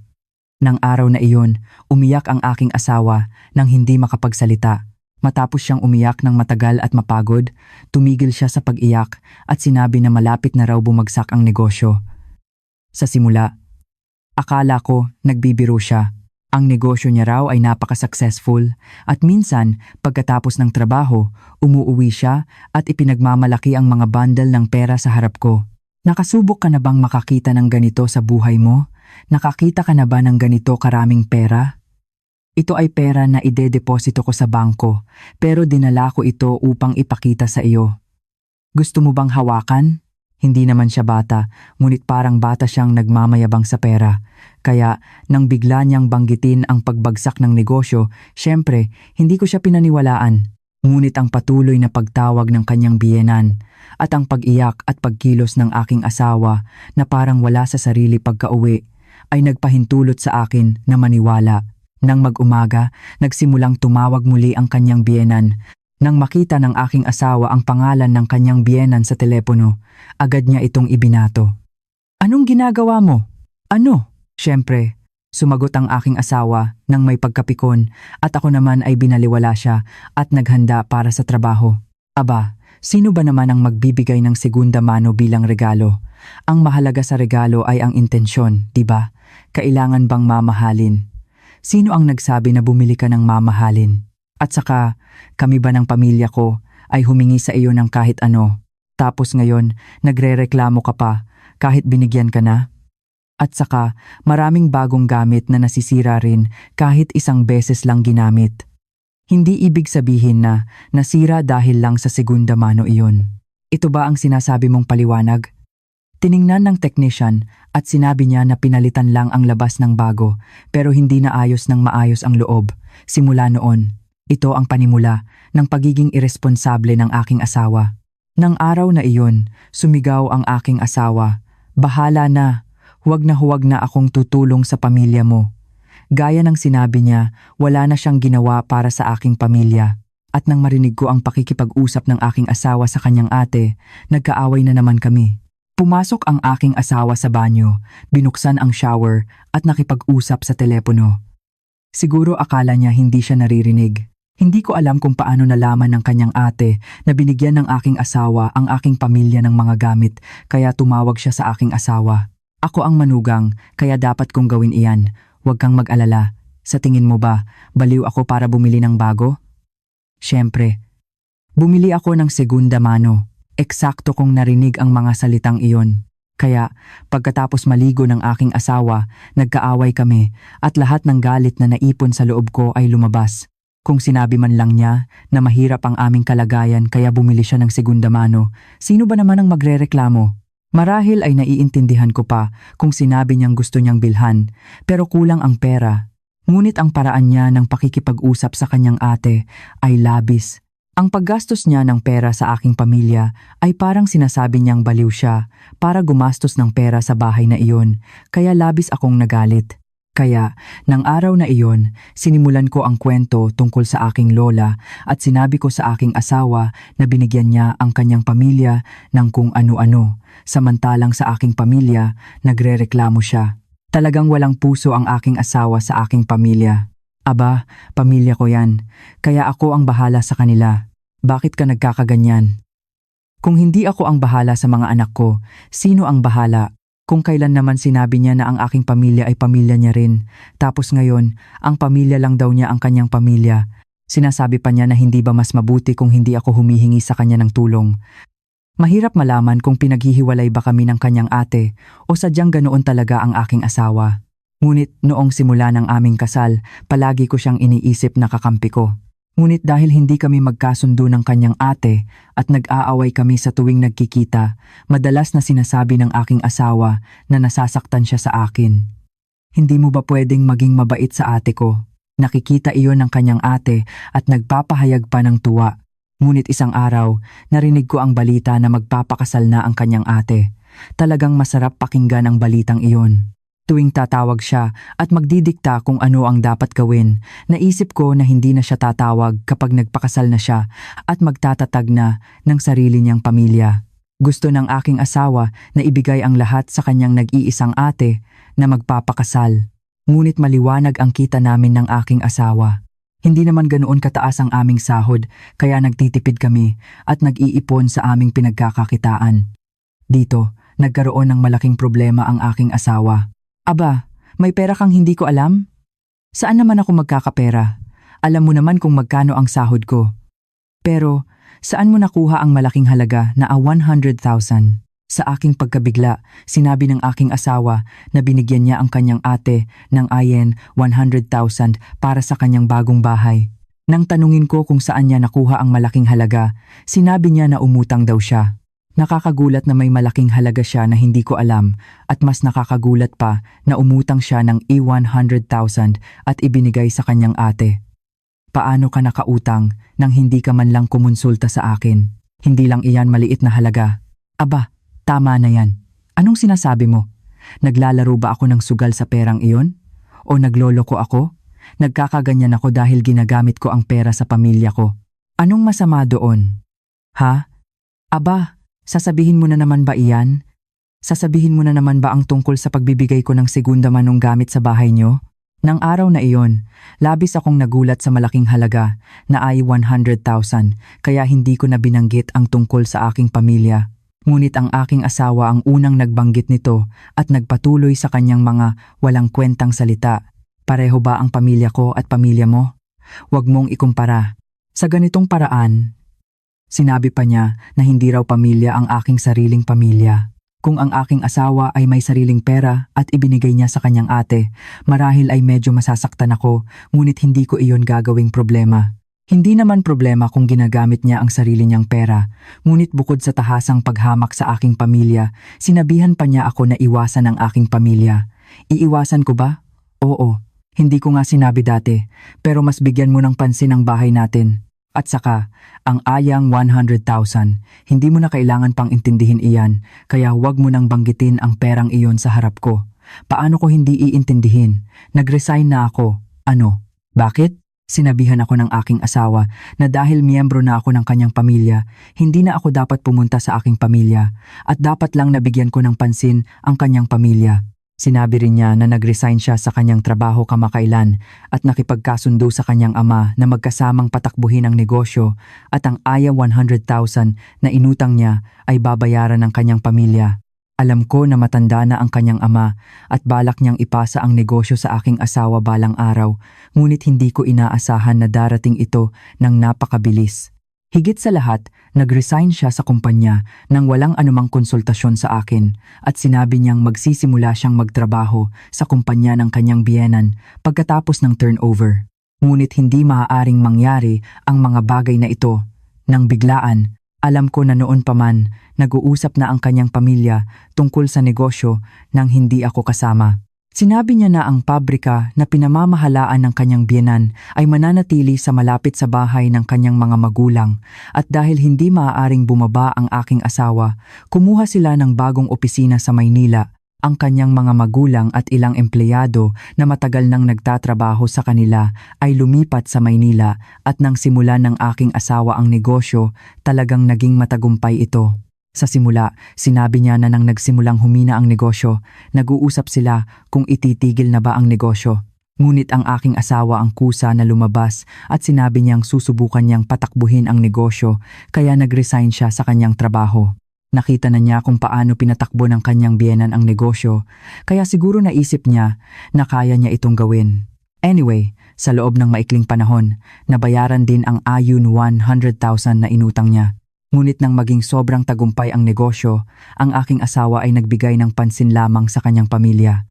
Speaker 1: Nang araw na iyon, umiyak ang aking asawa nang hindi makapagsalita. Matapos siyang umiyak ng matagal at mapagod, tumigil siya sa pag-iyak at sinabi na malapit na raw bumagsak ang negosyo. Sa simula, akala ko nagbibiro siya. Ang negosyo niya raw ay napaka-successful at minsan pagkatapos ng trabaho, umuuwi siya at ipinagmamalaki ang mga bundle ng pera sa harap ko. "Nakasubok ka na bang makakita ng ganito sa buhay mo? Nakakita ka na ba ng ganito karaming pera? Ito ay pera na ide-deposito ko sa bangko, pero dinala ko ito upang ipakita sa iyo. Gusto mo bang hawakan?" Hindi naman siya bata, ngunit parang bata siyang nagmamayabang sa pera. Kaya nang bigla niyang banggitin ang pagbagsak ng negosyo, syempre hindi ko siya pinaniwalaan. Ngunit ang patuloy na pagtawag ng kanyang biyenan at ang pag-iyak at pagkilos ng aking asawa na parang wala sa sarili pagkauwi ay nagpahintulot sa akin na maniwala. Nang mag-umaga, nagsimulang tumawag muli ang kanyang biyenan. Nang makita ng aking asawa ang pangalan ng kanyang biyenan sa telepono, agad niya itong ibinato. "Anong ginagawa mo?" "Ano?" Siyempre, sumagot ang aking asawa nang may pagkapikon at ako naman ay binaliwala siya at naghanda para sa trabaho. Aba, sino ba naman ang magbibigay ng segunda mano bilang regalo? Ang mahalaga sa regalo ay ang intensyon, di ba? Kailangan bang mamahalin? Sino ang nagsabi na bumili ka ng mamahalin? At saka, kami ba ng pamilya ko ay humingi sa iyo ng kahit ano, tapos ngayon nagrereklamo ka pa kahit binigyan ka na? At saka, maraming bagong gamit na nasisira rin kahit isang beses lang ginamit. Hindi ibig sabihin na nasira dahil lang sa segunda mano iyon. Ito ba ang sinasabi mong paliwanag? Tiningnan ng technician at sinabi niya na pinalitan lang ang labas ng bago pero hindi na ayos ng maayos ang loob. Simula noon, ito ang panimula ng pagiging iresponsable ng aking asawa. Nang araw na iyon, sumigaw ang aking asawa, "Bahala na! Huwag na akong tutulong sa pamilya mo." Gaya ng sinabi niya, wala na siyang ginawa para sa aking pamilya. At nang marinig ko ang pakikipag-usap ng aking asawa sa kanyang ate, nagkaaway na naman kami. Pumasok ang aking asawa sa banyo, binuksan ang shower at nakipag-usap sa telepono. Siguro akala niya hindi siya naririnig. Hindi ko alam kung paano nalaman ng kanyang ate na binigyan ng aking asawa ang aking pamilya ng mga gamit kaya tumawag siya sa aking asawa. "Ako ang manugang, kaya dapat kong gawin iyan. Huwag kang mag-alala. Sa tingin mo ba, baliw ako para bumili ng bago?" Siyempre, bumili ako ng segunda mano. Eksakto kong narinig ang mga salitang iyon. Kaya pagkatapos maligo ng aking asawa, nagkaaway kami at lahat ng galit na naipon sa loob ko ay lumabas. Kung sinabi man lang niya na mahirap ang aming kalagayan kaya bumili siya ng segunda mano, sino ba naman ang magrereklamo? Marahil ay naiintindihan ko pa kung sinabi niyang gusto niyang bilhan, pero kulang ang pera. Ngunit ang paraan niya ng pakikipag-usap sa kanyang ate ay labis. Ang paggastos niya ng pera sa aking pamilya ay parang sinasabi niyang baliw siya para gumastos ng pera sa bahay na iyon, kaya labis akong nagalit. Kaya, nang araw na iyon, sinimulan ko ang kwento tungkol sa aking lola at sinabi ko sa aking asawa na binigyan niya ang kanyang pamilya ng kung ano-ano, samantalang sa aking pamilya, nagrereklamo siya. Talagang walang puso ang aking asawa sa aking pamilya. Aba, pamilya ko yan, kaya ako ang bahala sa kanila. Bakit ka nagkakaganyan? Kung hindi ako ang bahala sa mga anak ko, sino ang bahala? Kung kailan naman sinabi niya na ang aking pamilya ay pamilya niya rin, tapos ngayon, ang pamilya lang daw niya ang kanyang pamilya. Sinasabi pa niya na hindi ba mas mabuti kung hindi ako humihingi sa kanya ng tulong. Mahirap malaman kung pinaghihiwalay ba kami ng kanyang ate o sadyang ganoon talaga ang aking asawa. Ngunit noong simula ng aming kasal, palagi ko siyang iniisip na kakampi ko. Ngunit dahil hindi kami magkasundo ng kanyang ate at nag-aaway kami sa tuwing nagkikita, madalas na sinasabi ng aking asawa na nasasaktan siya sa akin. Hindi mo ba pwedeng maging mabait sa ate ko? Nakikita iyon ng kanyang ate at nagpapahayag pa ng tuwa. Ngunit isang araw, narinig ko ang balita na magpapakasal na ang kanyang ate. Talagang masarap pakinggan ang balitang iyon. Tuwing tatawag siya at magdidikta kung ano ang dapat gawin, naisip ko na hindi na siya tatawag kapag nagpakasal na siya at magtatatag na ng sarili niyang pamilya. Gusto ng aking asawa na ibigay ang lahat sa kanyang nag-iisang ate na magpapakasal. Ngunit maliwanag ang kita namin ng aking asawa. Hindi naman ganoon kataas ang aming sahod kaya nagtitipid kami at nag-iipon sa aming pinagkakakitaan. Dito, nagkaroon ng malaking problema ang aking asawa. Aba, may pera kang hindi ko alam? Saan naman ako magkakapera? Alam mo naman kung magkano ang sahod ko. Pero, saan mo nakuha ang malaking halaga na 100,000? Sa aking pagkabigla, sinabi ng aking asawa na binigyan niya ang kanyang ate ng ayen 100,000 para sa kanyang bagong bahay. Nang tanungin ko kung saan niya nakuha ang malaking halaga, sinabi niya na umutang daw siya. Nakakagulat na may malaking halaga siya na hindi ko alam at mas nakakagulat pa na umutang siya ng 100,000 at ibinigay sa kanyang ate. Paano ka nakautang nang hindi ka man lang kumonsulta sa akin? Hindi lang iyan maliit na halaga. Aba, tama na yan. Anong sinasabi mo? Naglalaro ba ako ng sugal sa perang iyon? O nagloloko ako? Nagkakaganyan ako dahil ginagamit ko ang pera sa pamilya ko. Anong masama doon? Ha? Aba, sasabihin mo na naman ba iyan? Sasabihin mo na naman ba ang tungkol sa pagbibigay ko ng segunda manong gamit sa bahay niyo? Nang araw na iyon, labis akong nagulat sa malaking halaga na ay 100,000 kaya hindi ko na binanggit ang tungkol sa aking pamilya. Ngunit ang aking asawa ang unang nagbanggit nito at nagpatuloy sa kanyang mga walang kwentang salita. Pareho ba ang pamilya ko at pamilya mo? Huwag mong ikumpara. Sa ganitong paraan, sinabi pa niya na hindi raw pamilya ang aking sariling pamilya. Kung ang aking asawa ay may sariling pera at ibinigay niya sa kanyang ate, marahil ay medyo masasaktan ako, ngunit hindi ko iyon gagawing problema. Hindi naman problema kung ginagamit niya ang sarili niyang pera, ngunit bukod sa tahasang paghamak sa aking pamilya, sinabihan pa niya ako na iwasan ang aking pamilya. Iiwasan ko ba? Oo, hindi ko nga sinabi dati, pero mas bigyan mo ng pansin ang bahay natin. At saka, ang ayang 100,000, hindi mo na kailangan pang intindihin iyan, kaya huwag mo nang banggitin ang perang iyon sa harap ko. Paano ko hindi iintindihin? Nag-resign na ako. Ano? Bakit? Sinabihan ako ng aking asawa na dahil miyembro na ako ng kanyang pamilya, hindi na ako dapat pumunta sa aking pamilya at dapat lang nabigyan ko ng pansin ang kanyang pamilya. Sinabi rin niya na nag-resign siya sa kanyang trabaho kamakailan at nakipagkasundo sa kanyang ama na magkasamang patakbuhin ang negosyo at ang aya 100,000 na inutang niya ay babayaran ng kanyang pamilya. Alam ko na matanda na ang kanyang ama at balak niyang ipasa ang negosyo sa aking asawa balang araw, ngunit hindi ko inaasahan na darating ito ng napakabilis. Higit sa lahat, nag-resign siya sa kumpanya nang walang anumang konsultasyon sa akin at sinabi niyang magsisimula siyang magtrabaho sa kumpanya ng kanyang biyenan pagkatapos ng turnover. Ngunit hindi maaaring mangyari ang mga bagay na ito. Nang biglaan, alam ko na noon pa man, nag-uusap na ang kanyang pamilya tungkol sa negosyo nang hindi ako kasama. Sinabi niya na ang pabrika na pinamamahalaan ng kanyang biyenan ay mananatili sa malapit sa bahay ng kanyang mga magulang at dahil hindi maaaring bumaba ang aking asawa, kumuha sila ng bagong opisina sa Maynila. Ang kanyang mga magulang at ilang empleyado na matagal nang nagtatrabaho sa kanila ay lumipat sa Maynila at nang simulan ng aking asawa ang negosyo, talagang naging matagumpay ito. Sa simula, sinabi niya na nang nagsimulang humina ang negosyo, nag-uusap sila kung ititigil na ba ang negosyo. Ngunit ang aking asawa ang kusa na lumabas at sinabi niyang susubukan niyang patakbuhin ang negosyo kaya nag-resign siya sa kanyang trabaho. Nakita na niya kung paano pinatakbo ng kanyang biyenan ang negosyo, kaya siguro naisip niya na kaya niya itong gawin. Anyway, sa loob ng maikling panahon, nabayaran din ang ayun 100,000 na inutang niya. Ngunit nang maging sobrang tagumpay ang negosyo, ang aking asawa ay nagbigay ng pansin lamang sa kanyang pamilya.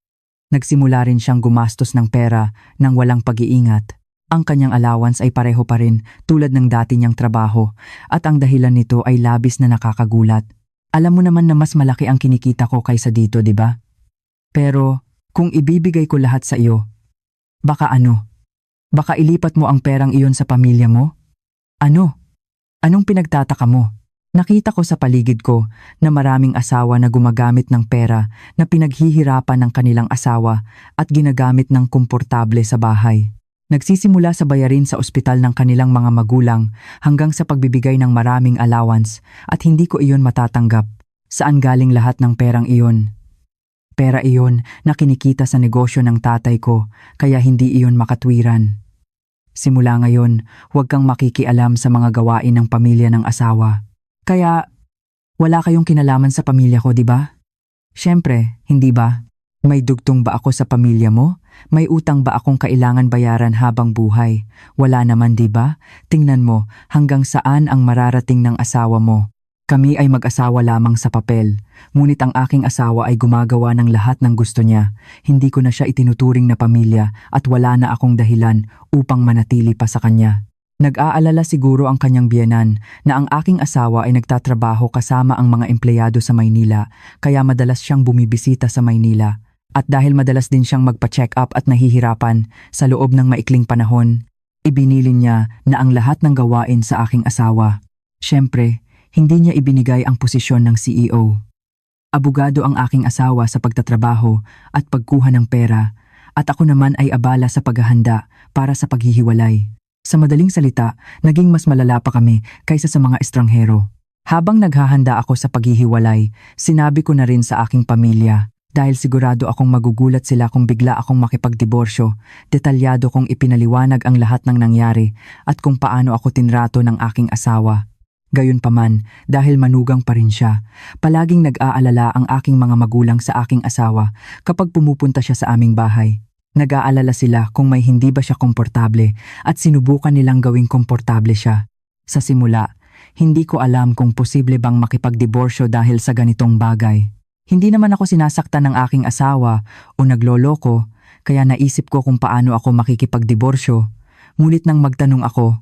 Speaker 1: Nagsimula rin siyang gumastos ng pera nang walang pag-iingat. Ang kanyang allowance ay pareho pa rin tulad ng dati niyang trabaho at ang dahilan nito ay labis na nakakagulat. Alam mo naman na mas malaki ang kinikita ko kaysa dito, di ba? Pero kung ibibigay ko lahat sa iyo, baka ano? Baka ilipat mo ang perang iyon sa pamilya mo? Ano? Anong pinagtataka mo? Nakita ko sa paligid ko na maraming asawa na gumagamit ng pera na pinaghihirapan ng kanilang asawa at ginagamit ng komportable sa bahay. Nagsisimula sa bayarin sa ospital ng kanilang mga magulang hanggang sa pagbibigay ng maraming allowance at hindi ko iyon matatanggap. Saan galing lahat ng perang iyon? Pera iyon na kinikita sa negosyo ng tatay ko kaya hindi iyon makatwiran. Simula ngayon, huwag kang makikialam sa mga gawain ng pamilya ng asawa. Kaya, wala kayong kinalaman sa pamilya ko, di ba? Siyempre, hindi ba? May dugtong ba ako sa pamilya mo? May utang ba akong kailangan bayaran habang buhay? Wala naman, di ba? Tingnan mo, hanggang saan ang mararating ng asawa mo? Kami ay mag-asawa lamang sa papel, ngunit ang aking asawa ay gumagawa ng lahat ng gusto niya. Hindi ko na siya itinuturing na pamilya at wala na akong dahilan upang manatili pa sa kanya. Nag-aalala siguro ang kanyang biyenan na ang aking asawa ay nagtatrabaho kasama ang mga empleyado sa Maynila, kaya madalas siyang bumibisita sa Maynila. At dahil madalas din siyang magpa-check up at nahihirapan sa loob ng maikling panahon, ibinilin niya na ang lahat ng gawain sa aking asawa. Siyempre, hindi niya ibinigay ang posisyon ng CEO. Abogado ang aking asawa sa pagtatrabaho at pagkuha ng pera at ako naman ay abala sa paghahanda para sa paghihiwalay. Sa madaling salita, naging mas malala pa kami kaysa sa mga estranghero. Habang naghahanda ako sa paghihiwalay, sinabi ko na rin sa aking pamilya dahil sigurado akong magugulat sila kung bigla akong makipagdiborsyo. Detalyado kong ipinaliwanag ang lahat ng nangyari at kung paano ako tinrato ng aking asawa. Gayunpaman, dahil manugang pa rin siya, palaging nag-aalala ang aking mga magulang sa aking asawa kapag pumupunta siya sa aming bahay. Nag-aalala sila kung may hindi ba siya komportable at sinubukan nilang gawing komportable siya. Sa simula, hindi ko alam kung posible bang makipagdiborsyo dahil sa ganitong bagay. Hindi naman ako sinasaktan ng aking asawa o nagloloko, kaya naisip ko kung paano ako makikipagdiborsyo. Ngunit nang magtanong ako,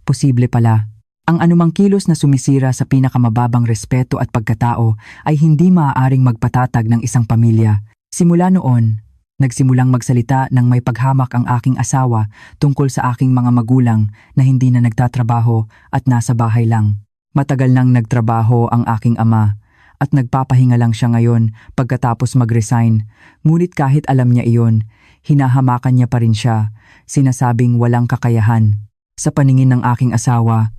Speaker 1: posible pala. Ang anumang kilos na sumisira sa pinakamababang respeto at pagkatao ay hindi maaaring magpatatag ng isang pamilya. Simula noon, nagsimulang magsalita ng may paghamak ang aking asawa tungkol sa aking mga magulang na hindi na nagtatrabaho at nasa bahay lang. Matagal nang nagtrabaho ang aking ama at nagpapahinga lang siya ngayon pagkatapos mag-resign. Ngunit kahit alam niya iyon, hinahamakan niya pa rin siya, sinasabing walang kakayahan. Sa paningin ng aking asawa,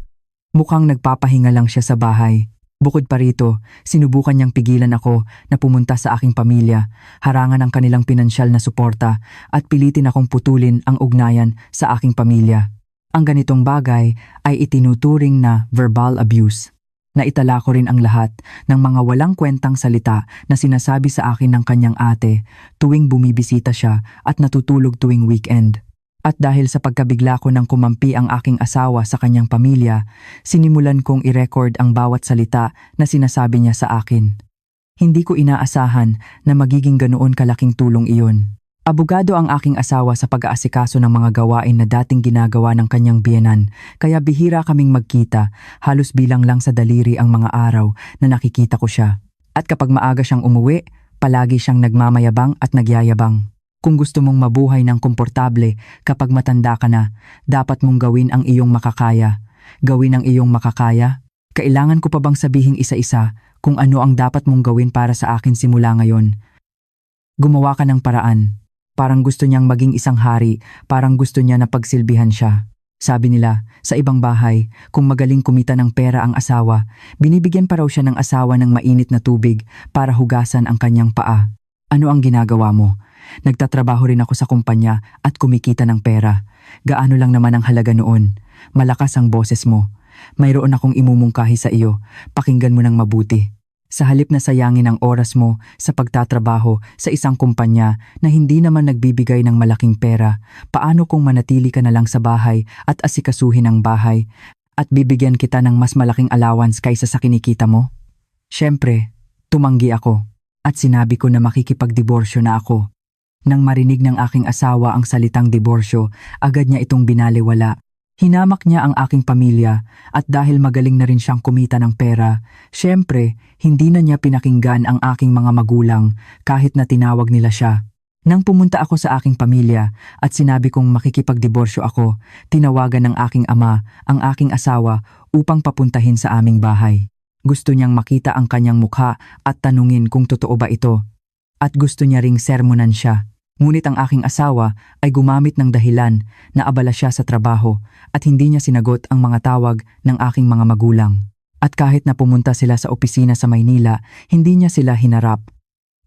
Speaker 1: mukhang nagpapahinga lang siya sa bahay. Bukod pa rito, sinubukan niyang pigilan ako na pumunta sa aking pamilya, harangan ang kanilang pinansyal na suporta at pilitin akong putulin ang ugnayan sa aking pamilya. Ang ganitong bagay ay itinuturing na verbal abuse. Naitala ko rin ang lahat ng mga walang kwentang salita na sinasabi sa akin ng kanyang ate tuwing bumibisita siya at natutulog tuwing weekend. At dahil sa pagkabigla ko nang kumampi ang aking asawa sa kanyang pamilya, sinimulan kong i-record ang bawat salita na sinasabi niya sa akin. Hindi ko inaasahan na magiging ganoon kalaking tulong iyon. Abogado ang aking asawa sa pag-aasikaso ng mga gawain na dating ginagawa ng kanyang biyenan, kaya bihira kaming magkita, halos bilang lang sa daliri ang mga araw na nakikita ko siya. At kapag maaga siyang umuwi, palagi siyang nagmamayabang at nagyayabang. Kung gusto mong mabuhay ng komportable kapag matanda ka na, dapat mong gawin ang iyong makakaya. Gawin ang iyong makakaya? Kailangan ko pa bang sabihing isa-isa kung ano ang dapat mong gawin para sa akin simula ngayon? Gumawa ka ng paraan. Parang gusto niyang maging isang hari, parang gusto niya na pagsilbihan siya. Sabi nila, sa ibang bahay, kung magaling kumita ng pera ang asawa, binibigyan pa raw siya ng asawa ng mainit na tubig para hugasan ang kanyang paa. Ano ang ginagawa mo? Nagtatrabaho rin ako sa kumpanya at kumikita ng pera. Gaano lang naman ang halaga noon? Malakas ang boses mo. Mayroon akong imumungkahi sa iyo. Pakinggan mo ng mabuti. Sa halip na sayangin ang oras mo sa pagtatrabaho sa isang kumpanya na hindi naman nagbibigay ng malaking pera, paano kung manatili ka na lang sa bahay at asikasuhin ang bahay at bibigyan kita ng mas malaking allowance kaysa sa kinikita mo? Siyempre, tumanggi ako at sinabi ko na makikipagdiborsyo na ako. Nang marinig ng aking asawa ang salitang diborsyo, agad niya itong binaliwala. Hinamak niya ang aking pamilya at dahil magaling na rin siyang kumita ng pera, syempre, hindi na niya pinakinggan ang aking mga magulang kahit na tinawag nila siya. Nang pumunta ako sa aking pamilya at sinabi kong makikipagdiborsyo ako, tinawagan ng aking ama ang aking asawa upang papuntahin sa aming bahay. Gusto niyang makita ang kanyang mukha at tanungin kung totoo ba ito. At gusto niya ring sermonan siya. Ngunit ang aking asawa ay gumamit ng dahilan na abala siya sa trabaho at hindi niya sinagot ang mga tawag ng aking mga magulang. At kahit na pumunta sila sa opisina sa Maynila, hindi niya sila hinarap.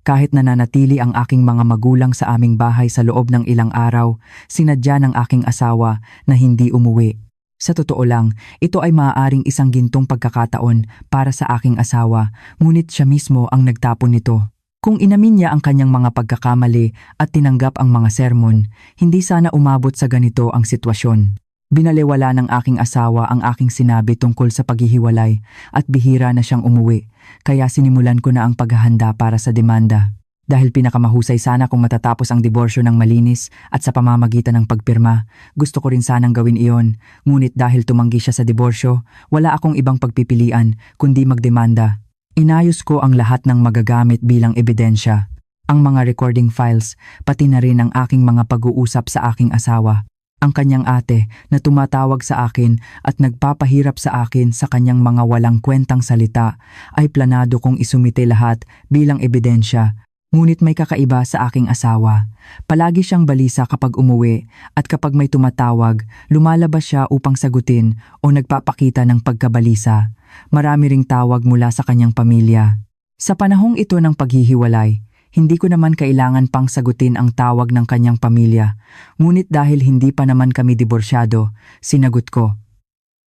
Speaker 1: Kahit nananatili ang aking mga magulang sa aming bahay sa loob ng ilang araw, sinadya ng aking asawa na hindi umuwi. Sa totoo lang, ito ay maaaring isang gintong pagkakataon para sa aking asawa, ngunit siya mismo ang nagtapon nito. Kung inamin niya ang kanyang mga pagkakamali at tinanggap ang mga sermon, hindi sana umabot sa ganito ang sitwasyon. Binaliwala ng aking asawa ang aking sinabi tungkol sa paghihiwalay at bihira na siyang umuwi, kaya sinimulan ko na ang paghahanda para sa demanda. Dahil pinakamahusay sana kung matatapos ang diborsyo ng malinis at sa pamamagitan ng pagpirma, gusto ko rin sanang gawin iyon, ngunit dahil tumanggi siya sa diborsyo, wala akong ibang pagpipilian kundi magdemanda. Inayos ko ang lahat ng magagamit bilang ebidensya, ang mga recording files, pati na rin ang aking mga pag-uusap sa aking asawa. Ang kanyang ate na tumatawag sa akin at nagpapahirap sa akin sa kanyang mga walang kwentang salita ay planado kong isumite lahat bilang ebidensya. Ngunit may kakaiba sa aking asawa. Palagi siyang balisa kapag umuwi at kapag may tumatawag, lumalabas siya upang sagutin o nagpapakita ng pagkabalisa. Marami ring tawag mula sa kanyang pamilya. Sa panahong ito ng paghihiwalay, hindi ko naman kailangan pang sagutin ang tawag ng kanyang pamilya. Ngunit dahil hindi pa naman kami diborsyado, sinagot ko.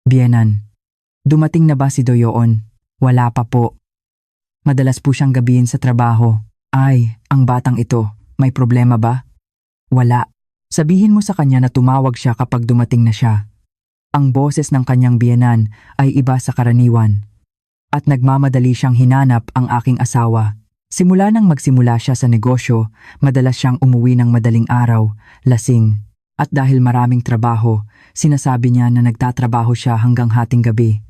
Speaker 1: Biyenan, dumating na ba si Doyoon? Wala pa po. Madalas po siyang gabihin sa trabaho. Ay, ang batang ito, may problema ba? Wala. Sabihin mo sa kanya na tumawag siya kapag dumating na siya. Ang boses ng kanyang biyenan ay iba sa karaniwan. At nagmamadali siyang hinanap ang aking asawa. Simula nang magsimula siya sa negosyo, madalas siyang umuwi ng madaling araw, lasing. At dahil maraming trabaho, sinasabi niya na nagtatrabaho siya hanggang hating gabi.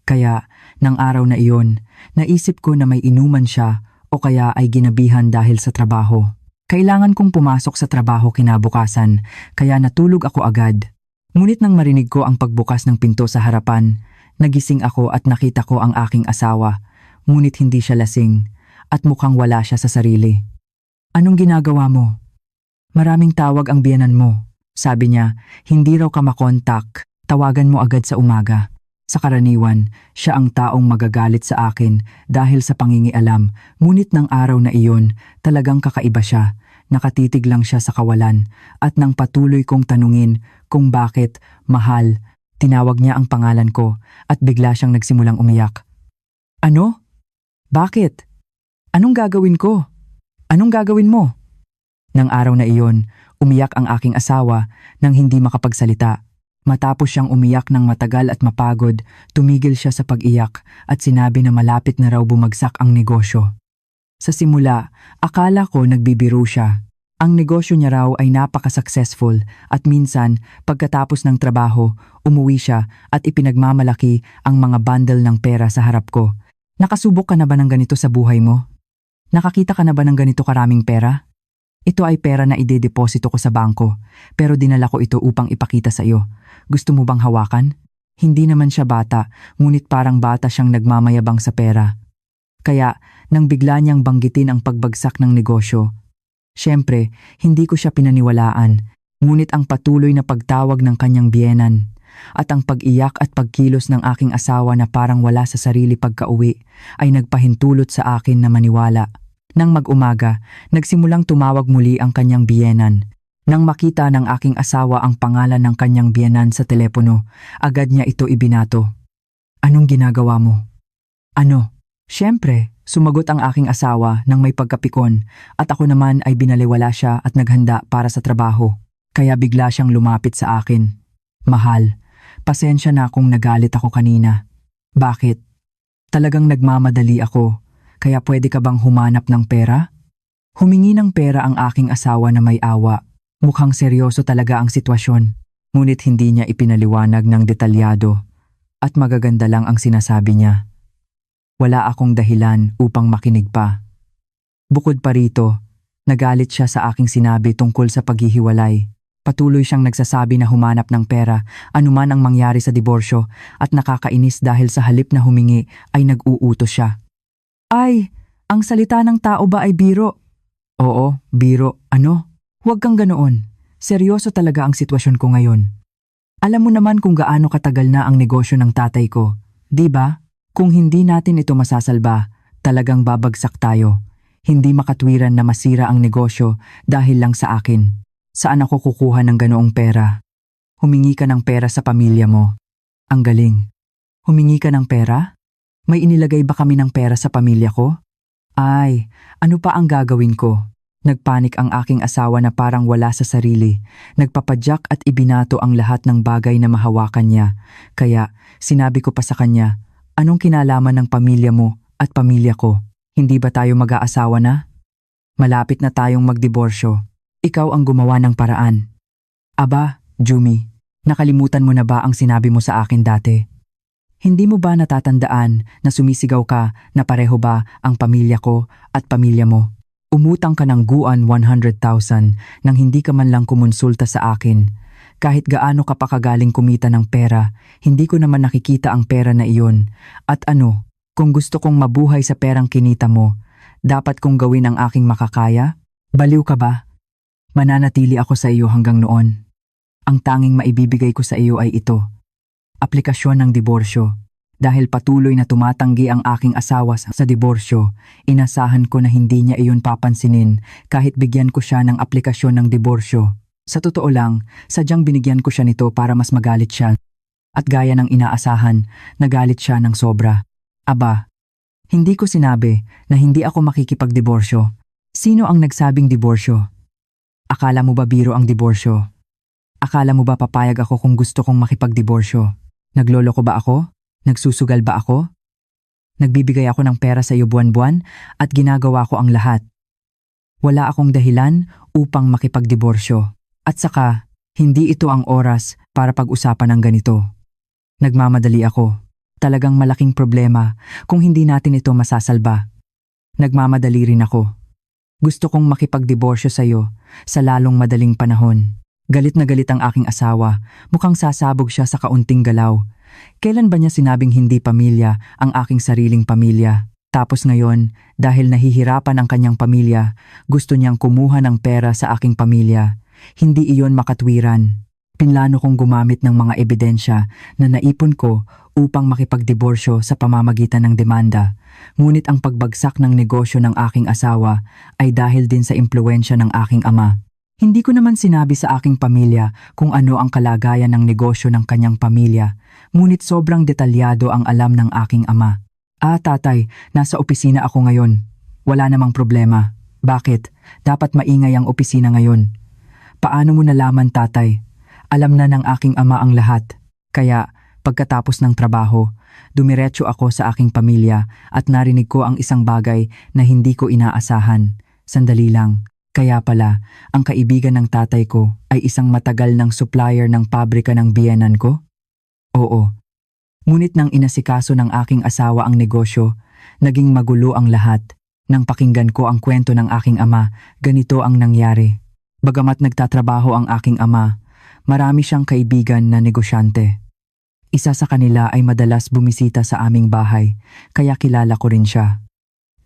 Speaker 1: Kaya, nang araw na iyon, naisip ko na may inuman siya o kaya ay ginabihan dahil sa trabaho. Kailangan kong pumasok sa trabaho kinabukasan, kaya natulog ako agad. Ngunit nang marinig ko ang pagbukas ng pinto sa harapan, nagising ako at nakita ko ang aking asawa, ngunit hindi siya lasing at mukhang wala siya sa sarili. Anong ginagawa mo? Maraming tawag ang biyenan mo. Sabi niya, hindi raw ka makontak, tawagan mo agad sa umaga. Sa karaniwan, siya ang taong magagalit sa akin dahil sa pangingialam, ngunit ng araw na iyon, talagang kakaiba siya. Nakatitig lang siya sa kawalan at nang patuloy kong tanungin kung bakit, mahal, tinawag niya ang pangalan ko at bigla siyang nagsimulang umiyak. Ano? Bakit? Anong gagawin ko? Anong gagawin mo? Nang araw na iyon, Umiyak ang aking asawa nang hindi makapagsalita. Matapos siyang umiyak ng matagal at mapagod, tumigil siya sa pag-iyak at sinabi na malapit na raw bumagsak ang negosyo. Sa simula, akala ko nagbibiro siya. Ang negosyo niya raw ay napaka-successful at minsan, pagkatapos ng trabaho, umuwi siya at ipinagmamalaki ang mga bundle ng pera sa harap ko. Nakasubok ka na ba ng ganito sa buhay mo? Nakakita ka na ba ng ganito karaming pera? Ito ay pera na ide-deposito ko sa bangko, pero dinala ko ito upang ipakita sa iyo. Gusto mo bang hawakan? Hindi naman siya bata, ngunit parang bata siyang nagmamayabang sa pera. Kaya, nang bigla niyang banggitin ang pagbagsak ng negosyo, siyempre, hindi ko siya pinaniwalaan, ngunit ang patuloy na pagtawag ng kanyang biyenan, at ang pag-iyak at pagkilos ng aking asawa na parang wala sa sarili pagkauwi, ay nagpahintulot sa akin na maniwala. Nang mag-umaga, nagsimulang tumawag muli ang kanyang biyenan. Nang makita ng aking asawa ang pangalan ng kanyang biyenan sa telepono, agad niya ito ibinato. Anong ginagawa mo? Ano? Siyempre, sumagot ang aking asawa nang may pagkapikon at ako naman ay binaliwala siya at naghanda para sa trabaho. Kaya bigla siyang lumapit sa akin. Mahal, pasensya na kung nagalit ako kanina. Bakit? Talagang nagmamadali ako. Kaya pwede ka bang humanap ng pera? Humingi ng pera ang aking asawa na may awa. Mukhang seryoso talaga ang sitwasyon. Ngunit hindi niya ipinaliwanag ng detalyado. At magaganda lang ang sinasabi niya. Wala akong dahilan upang makinig pa. Bukod pa rito, nagalit siya sa aking sinabi tungkol sa paghihiwalay. Patuloy siyang nagsasabi na humanap ng pera, anuman ang mangyari sa diborsyo, at nakakainis dahil sa halip na humingi ay nag-uutos siya. Ay, ang salita ng tao ba ay biro? Oo, biro. Ano? Huwag kang ganoon. Seryoso talaga ang sitwasyon ko ngayon. Alam mo naman kung gaano katagal na ang negosyo ng tatay ko, di ba? Kung hindi natin ito masasalba, talagang babagsak tayo. Hindi makatwiran na masira ang negosyo dahil lang sa akin. Saan ako kukuha ng ganoong pera? Humingi ka ng pera sa pamilya mo. Ang galing. Humingi ka ng pera? May inilagay ba kami ng pera sa pamilya ko? Ay, ano pa ang gagawin ko? Nagpanik ang aking asawa na parang wala sa sarili. Nagpapadyak at ibinato ang lahat ng bagay na mahawakan niya. Kaya, sinabi ko pa sa kanya, anong kinalaman ng pamilya mo at pamilya ko? Hindi ba tayo mag-aasawa na? Malapit na tayong magdiborsyo. Ikaw ang gumawa ng paraan. Aba, Jumi, nakalimutan mo na ba ang sinabi mo sa akin dati? Hindi mo ba natatandaan na sumisigaw ka na pareho ba ang pamilya ko at pamilya mo? Umutang ka ng guan 100,000 nang hindi ka man lang kumonsulta sa akin. Kahit gaano ka pa kagaling kumita ng pera, hindi ko naman nakikita ang pera na iyon. At ano, kung gusto kong mabuhay sa perang kinita mo, dapat kong gawin ang aking makakaya? Baliw ka ba? Mananatili ako sa iyo hanggang noon. Ang tanging maibibigay ko sa iyo ay ito. Aplikasyon ng diborsyo. Dahil patuloy na tumatanggi ang aking asawa sa diborsyo, inasahan ko na hindi niya iyon papansinin kahit bigyan ko siya ng aplikasyon ng diborsyo. Sa totoo lang, sadyang binigyan ko siya nito para mas magalit siya. At gaya ng inaasahan, nagalit siya ng sobra. Aba, hindi ko sinabi na hindi ako makikipagdiborsyo. Sino ang nagsabing diborsyo? Akala mo ba biro ang diborsyo? Akala mo ba papayag ako kung gusto kong makipagdiborsyo? Nagloloko ba ako? Nagsusugal ba ako? Nagbibigay ako ng pera sa iyo buwan-buwan at ginagawa ko ang lahat. Wala akong dahilan upang makipagdiborsyo. At saka, hindi ito ang oras para pag-usapan ng ganito. Nagmamadali ako. Talagang malaking problema kung hindi natin ito masasalba. Nagmamadali rin ako. Gusto kong makipagdiborsyo sa iyo sa lalong madaling panahon. Galit na galit ang aking asawa, mukhang sasabog siya sa kaunting galaw. Kailan ba niya sinabing hindi pamilya ang aking sariling pamilya? Tapos ngayon, dahil nahihirapan ang kanyang pamilya, gusto niyang kumuha ng pera sa aking pamilya. Hindi iyon makatwiran. Pinlano kong gumamit ng mga ebidensya na naipon ko upang makipagdiborsyo sa pamamagitan ng demanda. Ngunit ang pagbagsak ng negosyo ng aking asawa ay dahil din sa impluwensya ng aking ama. Hindi ko naman sinabi sa aking pamilya kung ano ang kalagayan ng negosyo ng kanyang pamilya, ngunit sobrang detalyado ang alam ng aking ama. Tatay, nasa opisina ako ngayon. Wala namang problema. Bakit? Dapat maingay ang opisina ngayon. Paano mo nalaman, tatay? Alam na ng aking ama ang lahat. Kaya, pagkatapos ng trabaho, dumiretso ako sa aking pamilya at narinig ko ang isang bagay na hindi ko inaasahan. Sandali lang. Kaya pala, ang kaibigan ng tatay ko ay isang matagal ng supplier ng pabrika ng biyenan ko? Oo. Ngunit nang inasikaso ng aking asawa ang negosyo, naging magulo ang lahat. Nang pakinggan ko ang kwento ng aking ama, ganito ang nangyari. Bagamat nagtatrabaho ang aking ama, marami siyang kaibigan na negosyante. Isa sa kanila ay madalas bumisita sa aming bahay, kaya kilala ko rin siya.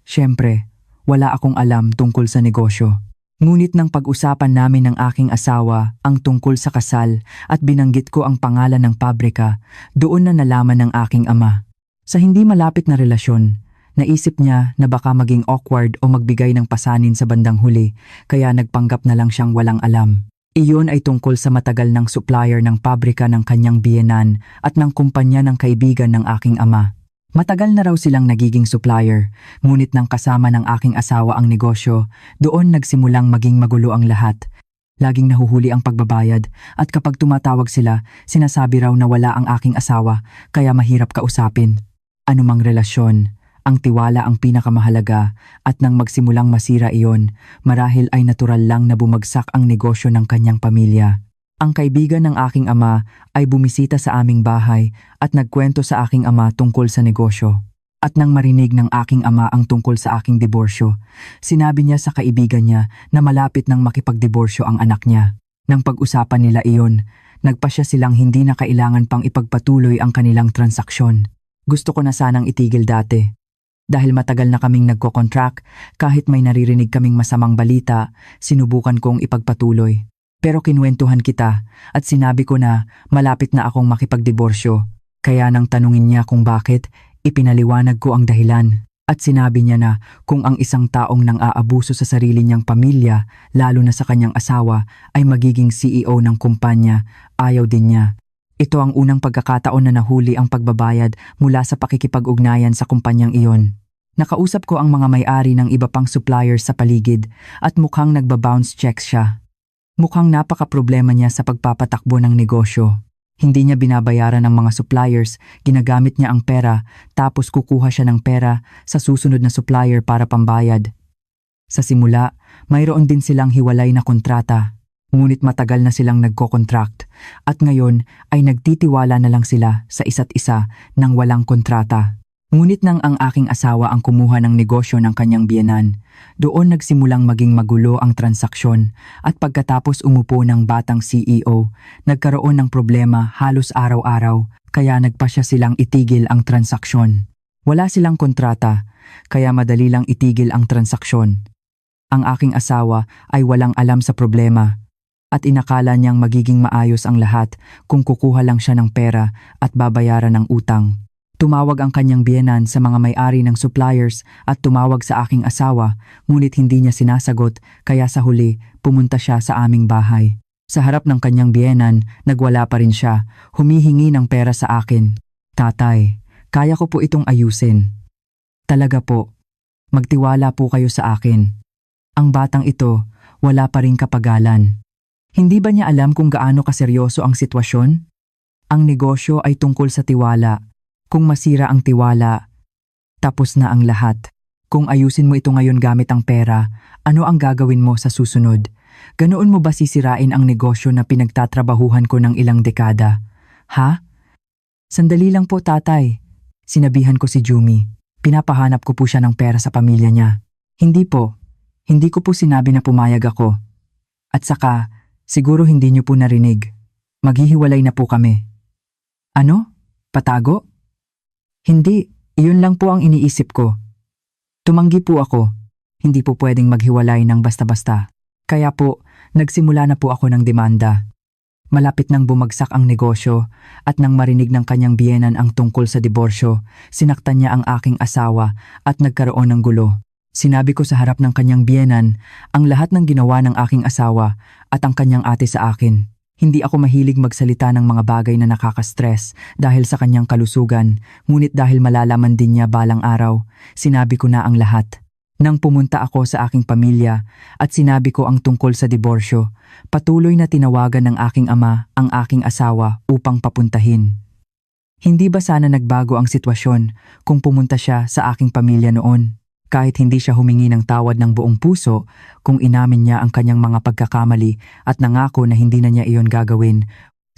Speaker 1: Siyempre, wala akong alam tungkol sa negosyo. Ngunit nang pag-usapan namin ng aking asawa ang tungkol sa kasal at binanggit ko ang pangalan ng pabrika, doon na nalaman ng aking ama. Sa hindi malapit na relasyon, naisip niya na baka maging awkward o magbigay ng pasanin sa bandang huli, kaya nagpanggap na lang siyang walang alam. Iyon ay tungkol sa matagal ng supplier ng pabrika ng kanyang biyenan at ng kumpanya ng kaibigan ng aking ama. Matagal na raw silang nagiging supplier, ngunit nang kasama ng aking asawa ang negosyo, doon nagsimulang maging magulo ang lahat. Laging nahuhuli ang pagbabayad at kapag tumatawag sila, sinasabi raw na wala ang aking asawa kaya mahirap kausapin. Anumang relasyon, ang tiwala ang pinakamahalaga at nang magsimulang masira iyon, marahil ay natural lang na bumagsak ang negosyo ng kanyang pamilya. Ang kaibigan ng aking ama ay bumisita sa aming bahay at nagkwento sa aking ama tungkol sa negosyo. At nang marinig ng aking ama ang tungkol sa aking diborsyo, sinabi niya sa kaibigan niya na malapit nang makipagdiborsyo ang anak niya. Nang pag-usapan nila iyon, nagpasya silang hindi na kailangan pang ipagpatuloy ang kanilang transaksyon. Gusto ko na sanang itigil dati. Dahil matagal na kaming nagko-contract, kahit may naririnig kaming masamang balita, sinubukan kong ipagpatuloy. Pero kinwentuhan kita at sinabi ko na malapit na akong makipagdiborsyo. Kaya nang tanungin niya kung bakit, ipinaliwanag ko ang dahilan. At sinabi niya na kung ang isang taong nang aabuso sa sarili niyang pamilya, lalo na sa kanyang asawa, ay magiging CEO ng kumpanya, ayaw din niya. Ito ang unang pagkakataon na nahuli ang pagbabayad mula sa pakikipag-ugnayan sa kumpanyang iyon. Nakausap ko ang mga may-ari ng iba pang suppliers sa paligid at mukhang nagba-bounce checks siya. Mukhang napaka-problema niya sa pagpapatakbo ng negosyo. Hindi niya binabayaran ng mga suppliers, ginagamit niya ang pera tapos kukuha siya ng pera sa susunod na supplier para pambayad. Sa simula, mayroon din silang hiwalay na kontrata. Ngunit matagal na silang nagko-contract at ngayon ay nagtitiwala na lang sila sa isa't isa nang walang kontrata. Ngunit nang ang aking asawa ang kumuha ng negosyo ng kanyang biyenan, doon nagsimulang maging magulo ang transaksyon at pagkatapos umupo ng batang CEO, nagkaroon ng problema halos araw-araw kaya nagpasya silang itigil ang transaksyon. Wala silang kontrata kaya madali lang itigil ang transaksyon. Ang aking asawa ay walang alam sa problema. At inakala niyang magiging maayos ang lahat kung kukuha lang siya ng pera at babayaran ng utang. Tumawag ang kanyang biyenan sa mga may-ari ng suppliers at tumawag sa aking asawa, ngunit hindi niya sinasagot kaya sa huli pumunta siya sa aming bahay. Sa harap ng kanyang biyenan, nagwala pa rin siya, humihingi ng pera sa akin. Tatay, kaya ko po itong ayusin. Talaga po, magtiwala po kayo sa akin. Ang batang ito, wala pa rin kapagalan. Hindi ba niya alam kung gaano kaseryoso ang sitwasyon? Ang negosyo ay tungkol sa tiwala. Kung masira ang tiwala, tapos na ang lahat. Kung ayusin mo ito ngayon gamit ang pera, ano ang gagawin mo sa susunod? Ganoon mo ba sisirain ang negosyo na pinagtatrabahuhan ko ng ilang dekada? Ha? Sandali lang po, tatay. Sinabihan ko si Jumi. Pinapahanap ko po siya ng pera sa pamilya niya. Hindi po. Hindi ko po sinabi na pumayag ako. At saka, siguro hindi niyo po narinig. Maghihiwalay na po kami. Ano? Patago? Hindi, iyon lang po ang iniisip ko. Tumanggi po ako. Hindi po pwedeng maghiwalay ng basta-basta. Kaya po, nagsimula na po ako ng demanda. Malapit nang bumagsak ang negosyo at nang marinig ng kanyang biyenan ang tungkol sa diborsyo, sinaktan niya ang aking asawa at nagkaroon ng gulo. Sinabi ko sa harap ng kanyang biyenan ang lahat ng ginawa ng aking asawa at ang kanyang ate sa akin. Hindi ako mahilig magsalita ng mga bagay na nakaka-stress dahil sa kanyang kalusugan, ngunit dahil malalaman din niya balang araw, sinabi ko na ang lahat. Nang pumunta ako sa aking pamilya at sinabi ko ang tungkol sa diborsyo, patuloy na tinawagan ng aking ama ang aking asawa upang papuntahin. Hindi ba sana nagbago ang sitwasyon kung pumunta siya sa aking pamilya noon? Kahit hindi siya humingi ng tawad ng buong puso, kung inamin niya ang kanyang mga pagkakamali at nangako na hindi na niya iyon gagawin,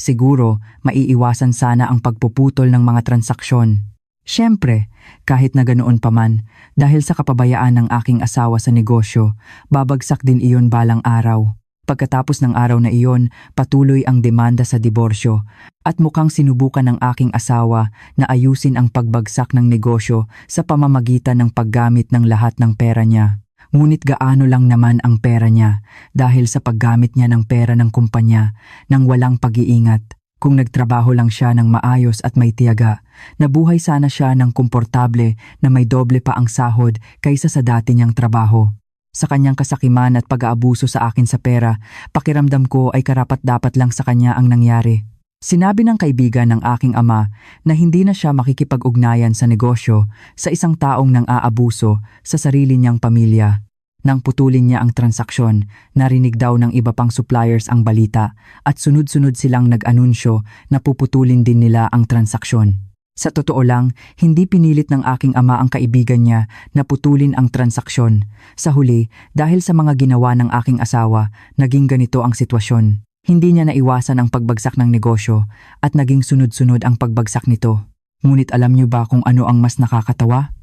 Speaker 1: siguro maiiwasan sana ang pagpuputol ng mga transaksyon. Siyempre, kahit na ganoon pa man, dahil sa kapabayaan ng aking asawa sa negosyo, babagsak din iyon balang araw. Pagkatapos ng araw na iyon, patuloy ang demanda sa diborsyo at mukhang sinubukan ng aking asawa na ayusin ang pagbagsak ng negosyo sa pamamagitan ng paggamit ng lahat ng pera niya. Ngunit gaano lang naman ang pera niya dahil sa paggamit niya ng pera ng kumpanya nang walang pag-iingat. Kung nagtrabaho lang siya ng maayos at may tiyaga, nabuhay sana siya ng komportable na may doble pa ang sahod kaysa sa dati niyang trabaho. Sa kanyang kasakiman at pag-aabuso sa akin sa pera, pakiramdam ko ay karapat-dapat lang sa kanya ang nangyari. Sinabi ng kaibigan ng aking ama na hindi na siya makikipag-ugnayan sa negosyo sa isang taong nang aabuso sa sarili niyang pamilya. Nang putulin niya ang transaksyon, narinig daw ng iba pang suppliers ang balita at sunod-sunod silang nag-anunsyo na puputulin din nila ang transaksyon. Sa totoo lang, hindi pinilit ng aking ama ang kaibigan niya na putulin ang transaksyon. Sa huli, dahil sa mga ginawa ng aking asawa, naging ganito ang sitwasyon. Hindi niya naiwasan ang pagbagsak ng negosyo at naging sunod-sunod ang pagbagsak nito. Ngunit alam niyo ba kung ano ang mas nakakatawa?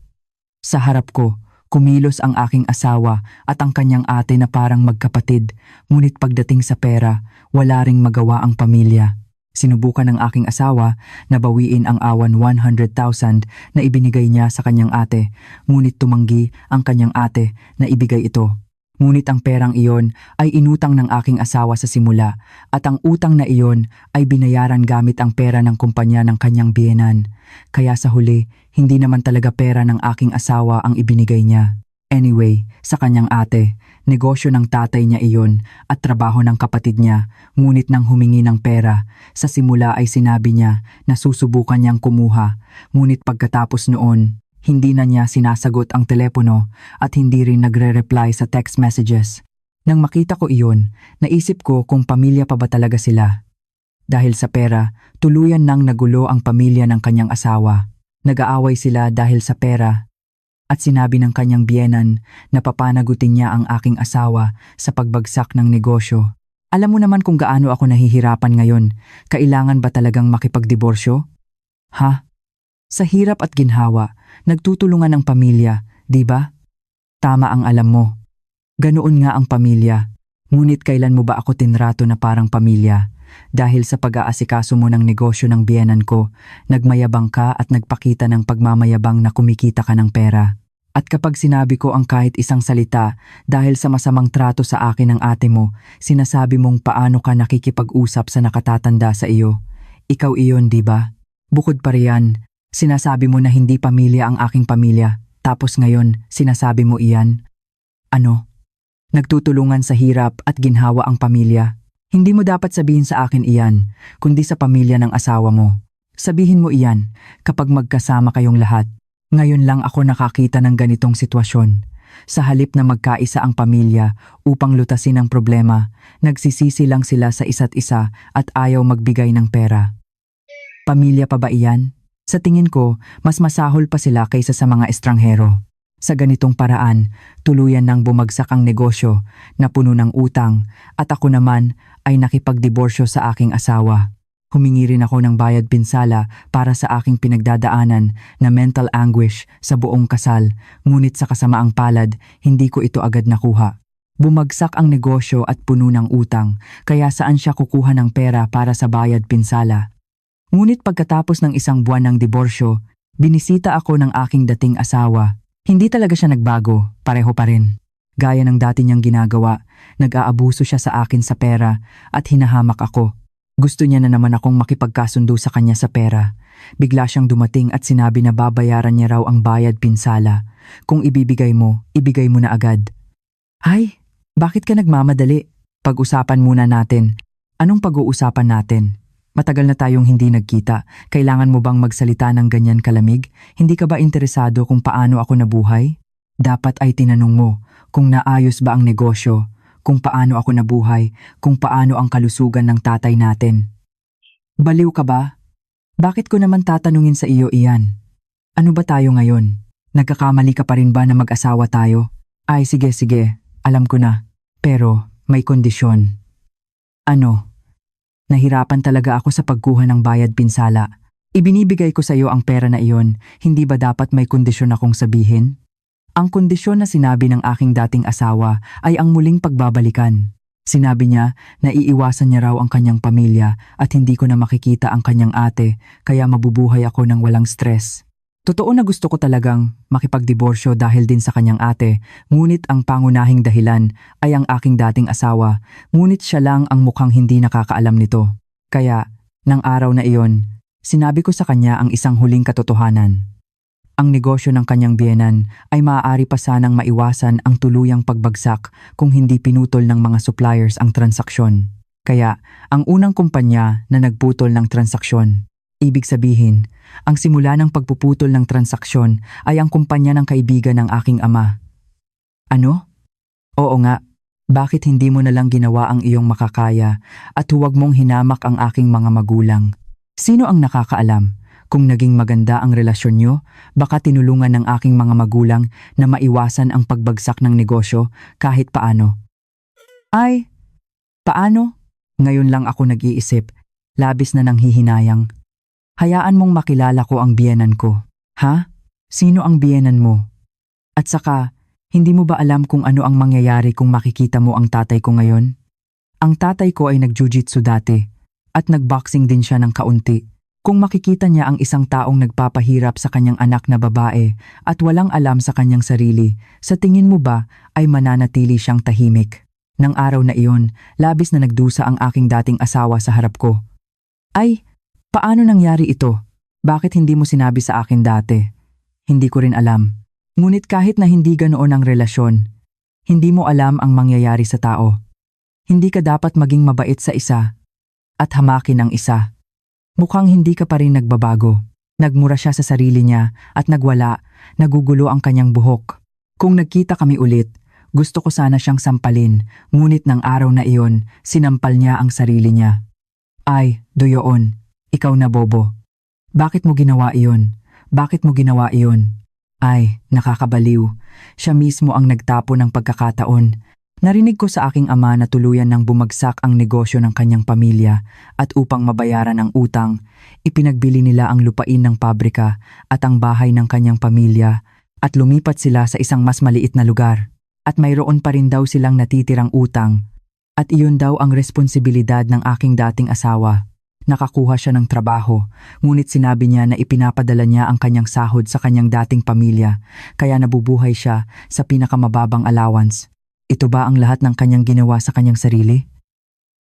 Speaker 1: Sa harap ko, kumilos ang aking asawa at ang kanyang ate na parang magkapatid, ngunit pagdating sa pera, wala ring magawa ang pamilya. Sinubukan ng aking asawa na bawiin ang awan 100,000 na ibinigay niya sa kanyang ate, ngunit tumanggi ang kanyang ate na ibigay ito. Ngunit ang perang iyon ay inutang ng aking asawa sa simula at ang utang na iyon ay binayaran gamit ang pera ng kumpanya ng kanyang biyenan. Kaya sa huli, hindi naman talaga pera ng aking asawa ang ibinigay niya. Anyway, sa kanyang ate, negosyo ng tatay niya iyon at trabaho ng kapatid niya, ngunit nang humingi ng pera, sa simula ay sinabi niya na susubukan niyang kumuha, ngunit pagkatapos noon, hindi na niya sinasagot ang telepono at hindi rin nagre-reply sa text messages. Nang makita ko iyon, naisip ko kung pamilya pa ba talaga sila. Dahil sa pera, tuluyan nang nagulo ang pamilya ng kanyang asawa. Nag-aaway sila dahil sa pera. At sinabi ng kanyang biyenan na papanagutin niya ang aking asawa sa pagbagsak ng negosyo. Alam mo naman kung gaano ako nahihirapan ngayon. Kailangan ba talagang makipagdiborsyo? Ha? Sa hirap at ginhawa, nagtutulungan ang pamilya, di ba? Tama ang alam mo. Ganoon nga ang pamilya. Ngunit kailan mo ba ako tinrato na parang pamilya? Dahil sa pag-aasikaso mo ng negosyo ng biyenan ko, nagmayabang ka at nagpakita ng pagmamayabang na kumikita ka ng pera. At kapag sinabi ko ang kahit isang salita dahil sa masamang trato sa akin ng ate mo, sinasabi mong paano ka nakikipag-usap sa nakatatanda sa iyo. Ikaw iyon, di ba? Bukod pa riyan, sinasabi mo na hindi pamilya ang aking pamilya, tapos ngayon sinasabi mo iyan. Ano? Nagtutulungan sa hirap at ginhawa ang pamilya. Hindi mo dapat sabihin sa akin iyan, kundi sa pamilya ng asawa mo. Sabihin mo iyan kapag magkasama kayong lahat. Ngayon lang ako nakakita ng ganitong sitwasyon. Sa halip na magkaisa ang pamilya upang lutasin ang problema, nagsisisi lang sila sa isa't isa at ayaw magbigay ng pera. Pamilya pa ba iyan? Sa tingin ko, mas masahol pa sila kaysa sa mga estranghero. Sa ganitong paraan, tuluyan nang bumagsak ang negosyo na puno ng utang at ako naman ay nakipagdiborsyo sa aking asawa. Humingi rin ako ng bayad pinsala para sa aking pinagdadaanan na mental anguish sa buong kasal, ngunit sa kasamaang palad, hindi ko ito agad nakuha. Bumagsak ang negosyo at puno ng utang, kaya saan siya kukuha ng pera para sa bayad pinsala? Ngunit pagkatapos ng isang buwan ng diborsyo, binisita ako ng aking dating asawa. Hindi talaga siya nagbago, pareho pa rin. Gaya ng dati niyang ginagawa, nag-aabuso siya sa akin sa pera at hinahamak ako. Gusto niya na naman akong makipagkasundo sa kanya sa pera. Bigla siyang dumating at sinabi na babayaran niya raw ang bayad pinsala. Kung ibibigay mo na agad. Ay, bakit ka nagmamadali? Pag-usapan muna natin. Anong pag-uusapan natin? Matagal na tayong hindi nagkita. Kailangan mo bang magsalita ng ganyan kalamig? Hindi ka ba interesado kung paano ako nabuhay? Dapat ay tinanong mo kung naayos ba ang negosyo, kung paano ako nabuhay, kung paano ang kalusugan ng tatay natin. Baliw ka ba? Bakit ko naman tatanungin sa iyo iyan? Ano ba tayo ngayon? Nagkakamali ka pa rin ba na mag-asawa tayo? Ay sige, alam ko na. Pero may kondisyon. Ano? Nahirapan talaga ako sa pagkuha ng bayad pinsala. Ibinibigay ko sa iyo ang pera na iyon, hindi ba dapat may kondisyon akong sabihin? Ang kondisyon na sinabi ng aking dating asawa ay ang muling pagbabalikan. Sinabi niya na iiwasan niya raw ang kanyang pamilya at hindi ko na makikita ang kanyang ate kaya mabubuhay ako ng walang stress. Totoo na gusto ko talagang makipagdiborsyo dahil din sa kanyang ate, ngunit ang pangunahing dahilan ay ang aking dating asawa, ngunit siya lang ang mukhang hindi nakakaalam nito. Kaya, nang araw na iyon, sinabi ko sa kanya ang isang huling katotohanan. Ang negosyo ng kanyang biyenan ay maaari pa sanang maiwasan ang tuluyang pagbagsak kung hindi pinutol ng mga suppliers ang transaksyon. Kaya, ang unang kumpanya na nagputol ng transaksyon. Ibig sabihin, ang simula ng pagpuputol ng transaksyon ay ang kumpanya ng kaibigan ng aking ama. Ano? Oo nga, bakit hindi mo nalang ginawa ang iyong makakaya at huwag mong hinamak ang aking mga magulang? Sino ang nakakaalam? Kung naging maganda ang relasyon nyo, baka tinulungan ng aking mga magulang na maiwasan ang pagbagsak ng negosyo kahit paano. Ay, paano? Ngayon lang ako nag-iisip, labis na nanghihinayang. Hayaan mong makilala ko ang biyenan ko. Ha? Sino ang biyenan mo? At saka, hindi mo ba alam kung ano ang mangyayari kung makikita mo ang tatay ko ngayon? Ang tatay ko ay nag-jujitsu dati at nag-boxing din siya ng kaunti. Kung makikita niya ang isang taong nagpapahirap sa kanyang anak na babae at walang alam sa kanyang sarili, sa tingin mo ba ay mananatili siyang tahimik? Nang araw na iyon, labis na nagdusa ang aking dating asawa sa harap ko. Ay, paano nangyari ito? Bakit hindi mo sinabi sa akin dati? Hindi ko rin alam. Ngunit kahit na hindi ganoon ang relasyon, hindi mo alam ang mangyayari sa tao. Hindi ka dapat maging mabait sa isa at hamakin ang isa. Mukhang hindi ka pa rin nagbabago. Nagmura siya sa sarili niya at nagwala, nagugulo ang kanyang buhok. Kung nagkita kami ulit, gusto ko sana siyang sampalin, ngunit ng araw na iyon, sinampal niya ang sarili niya. Ay, Doyoon, ikaw na bobo. Bakit mo ginawa iyon? Bakit mo ginawa iyon? Ay, nakakabaliw. Siya mismo ang nagtapo ng pagkakataon. Narinig ko sa aking ama na tuluyan ng bumagsak ang negosyo ng kanyang pamilya at upang mabayaran ang utang, ipinagbili nila ang lupain ng pabrika at ang bahay ng kanyang pamilya at lumipat sila sa isang mas maliit na lugar. At mayroon pa rin daw silang natitirang utang at iyon daw ang responsibilidad ng aking dating asawa. Nakakuha siya ng trabaho, ngunit sinabi niya na ipinapadala niya ang kanyang sahod sa kanyang dating pamilya kaya nabubuhay siya sa pinakamababang allowance. Ito ba ang lahat ng kanyang ginawa sa kanyang sarili?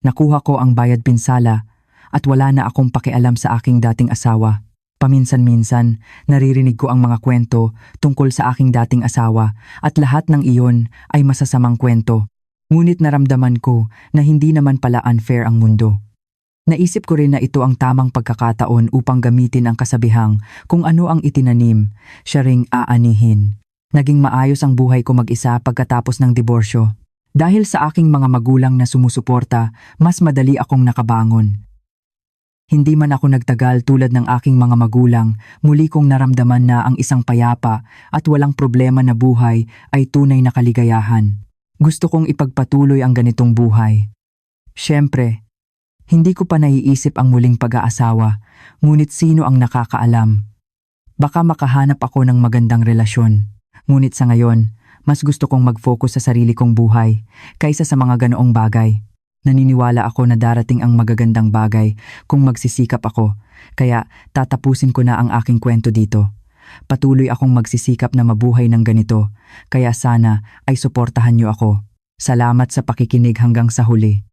Speaker 1: Nakuha ko ang bayad pinsala at wala na akong pakialam sa aking dating asawa. Paminsan-minsan, naririnig ko ang mga kwento tungkol sa aking dating asawa at lahat ng iyon ay masasamang kwento. Ngunit naramdaman ko na hindi naman pala unfair ang mundo. Naisip ko rin na ito ang tamang pagkakataon upang gamitin ang kasabihang kung ano ang itinanim, siya ring aanihin. Naging maayos ang buhay ko mag-isa pagkatapos ng diborsyo. Dahil sa aking mga magulang na sumusuporta, mas madali akong nakabangon. Hindi man ako nagtagal tulad ng aking mga magulang, muli kong naramdaman na ang isang payapa at walang problema na buhay ay tunay na kaligayahan. Gusto kong ipagpatuloy ang ganitong buhay. Siyempre, hindi ko pa naiisip ang muling pag-aasawa, ngunit sino ang nakakaalam? Baka makahanap ako ng magandang relasyon. Ngunit sa ngayon, mas gusto kong mag-focus sa sarili kong buhay kaysa sa mga ganoong bagay. Naniniwala ako na darating ang magagandang bagay kung magsisikap ako, kaya tatapusin ko na ang aking kwento dito. Patuloy akong magsisikap na mabuhay ng ganito, kaya sana ay suportahan niyo ako. Salamat sa pakikinig hanggang sa huli.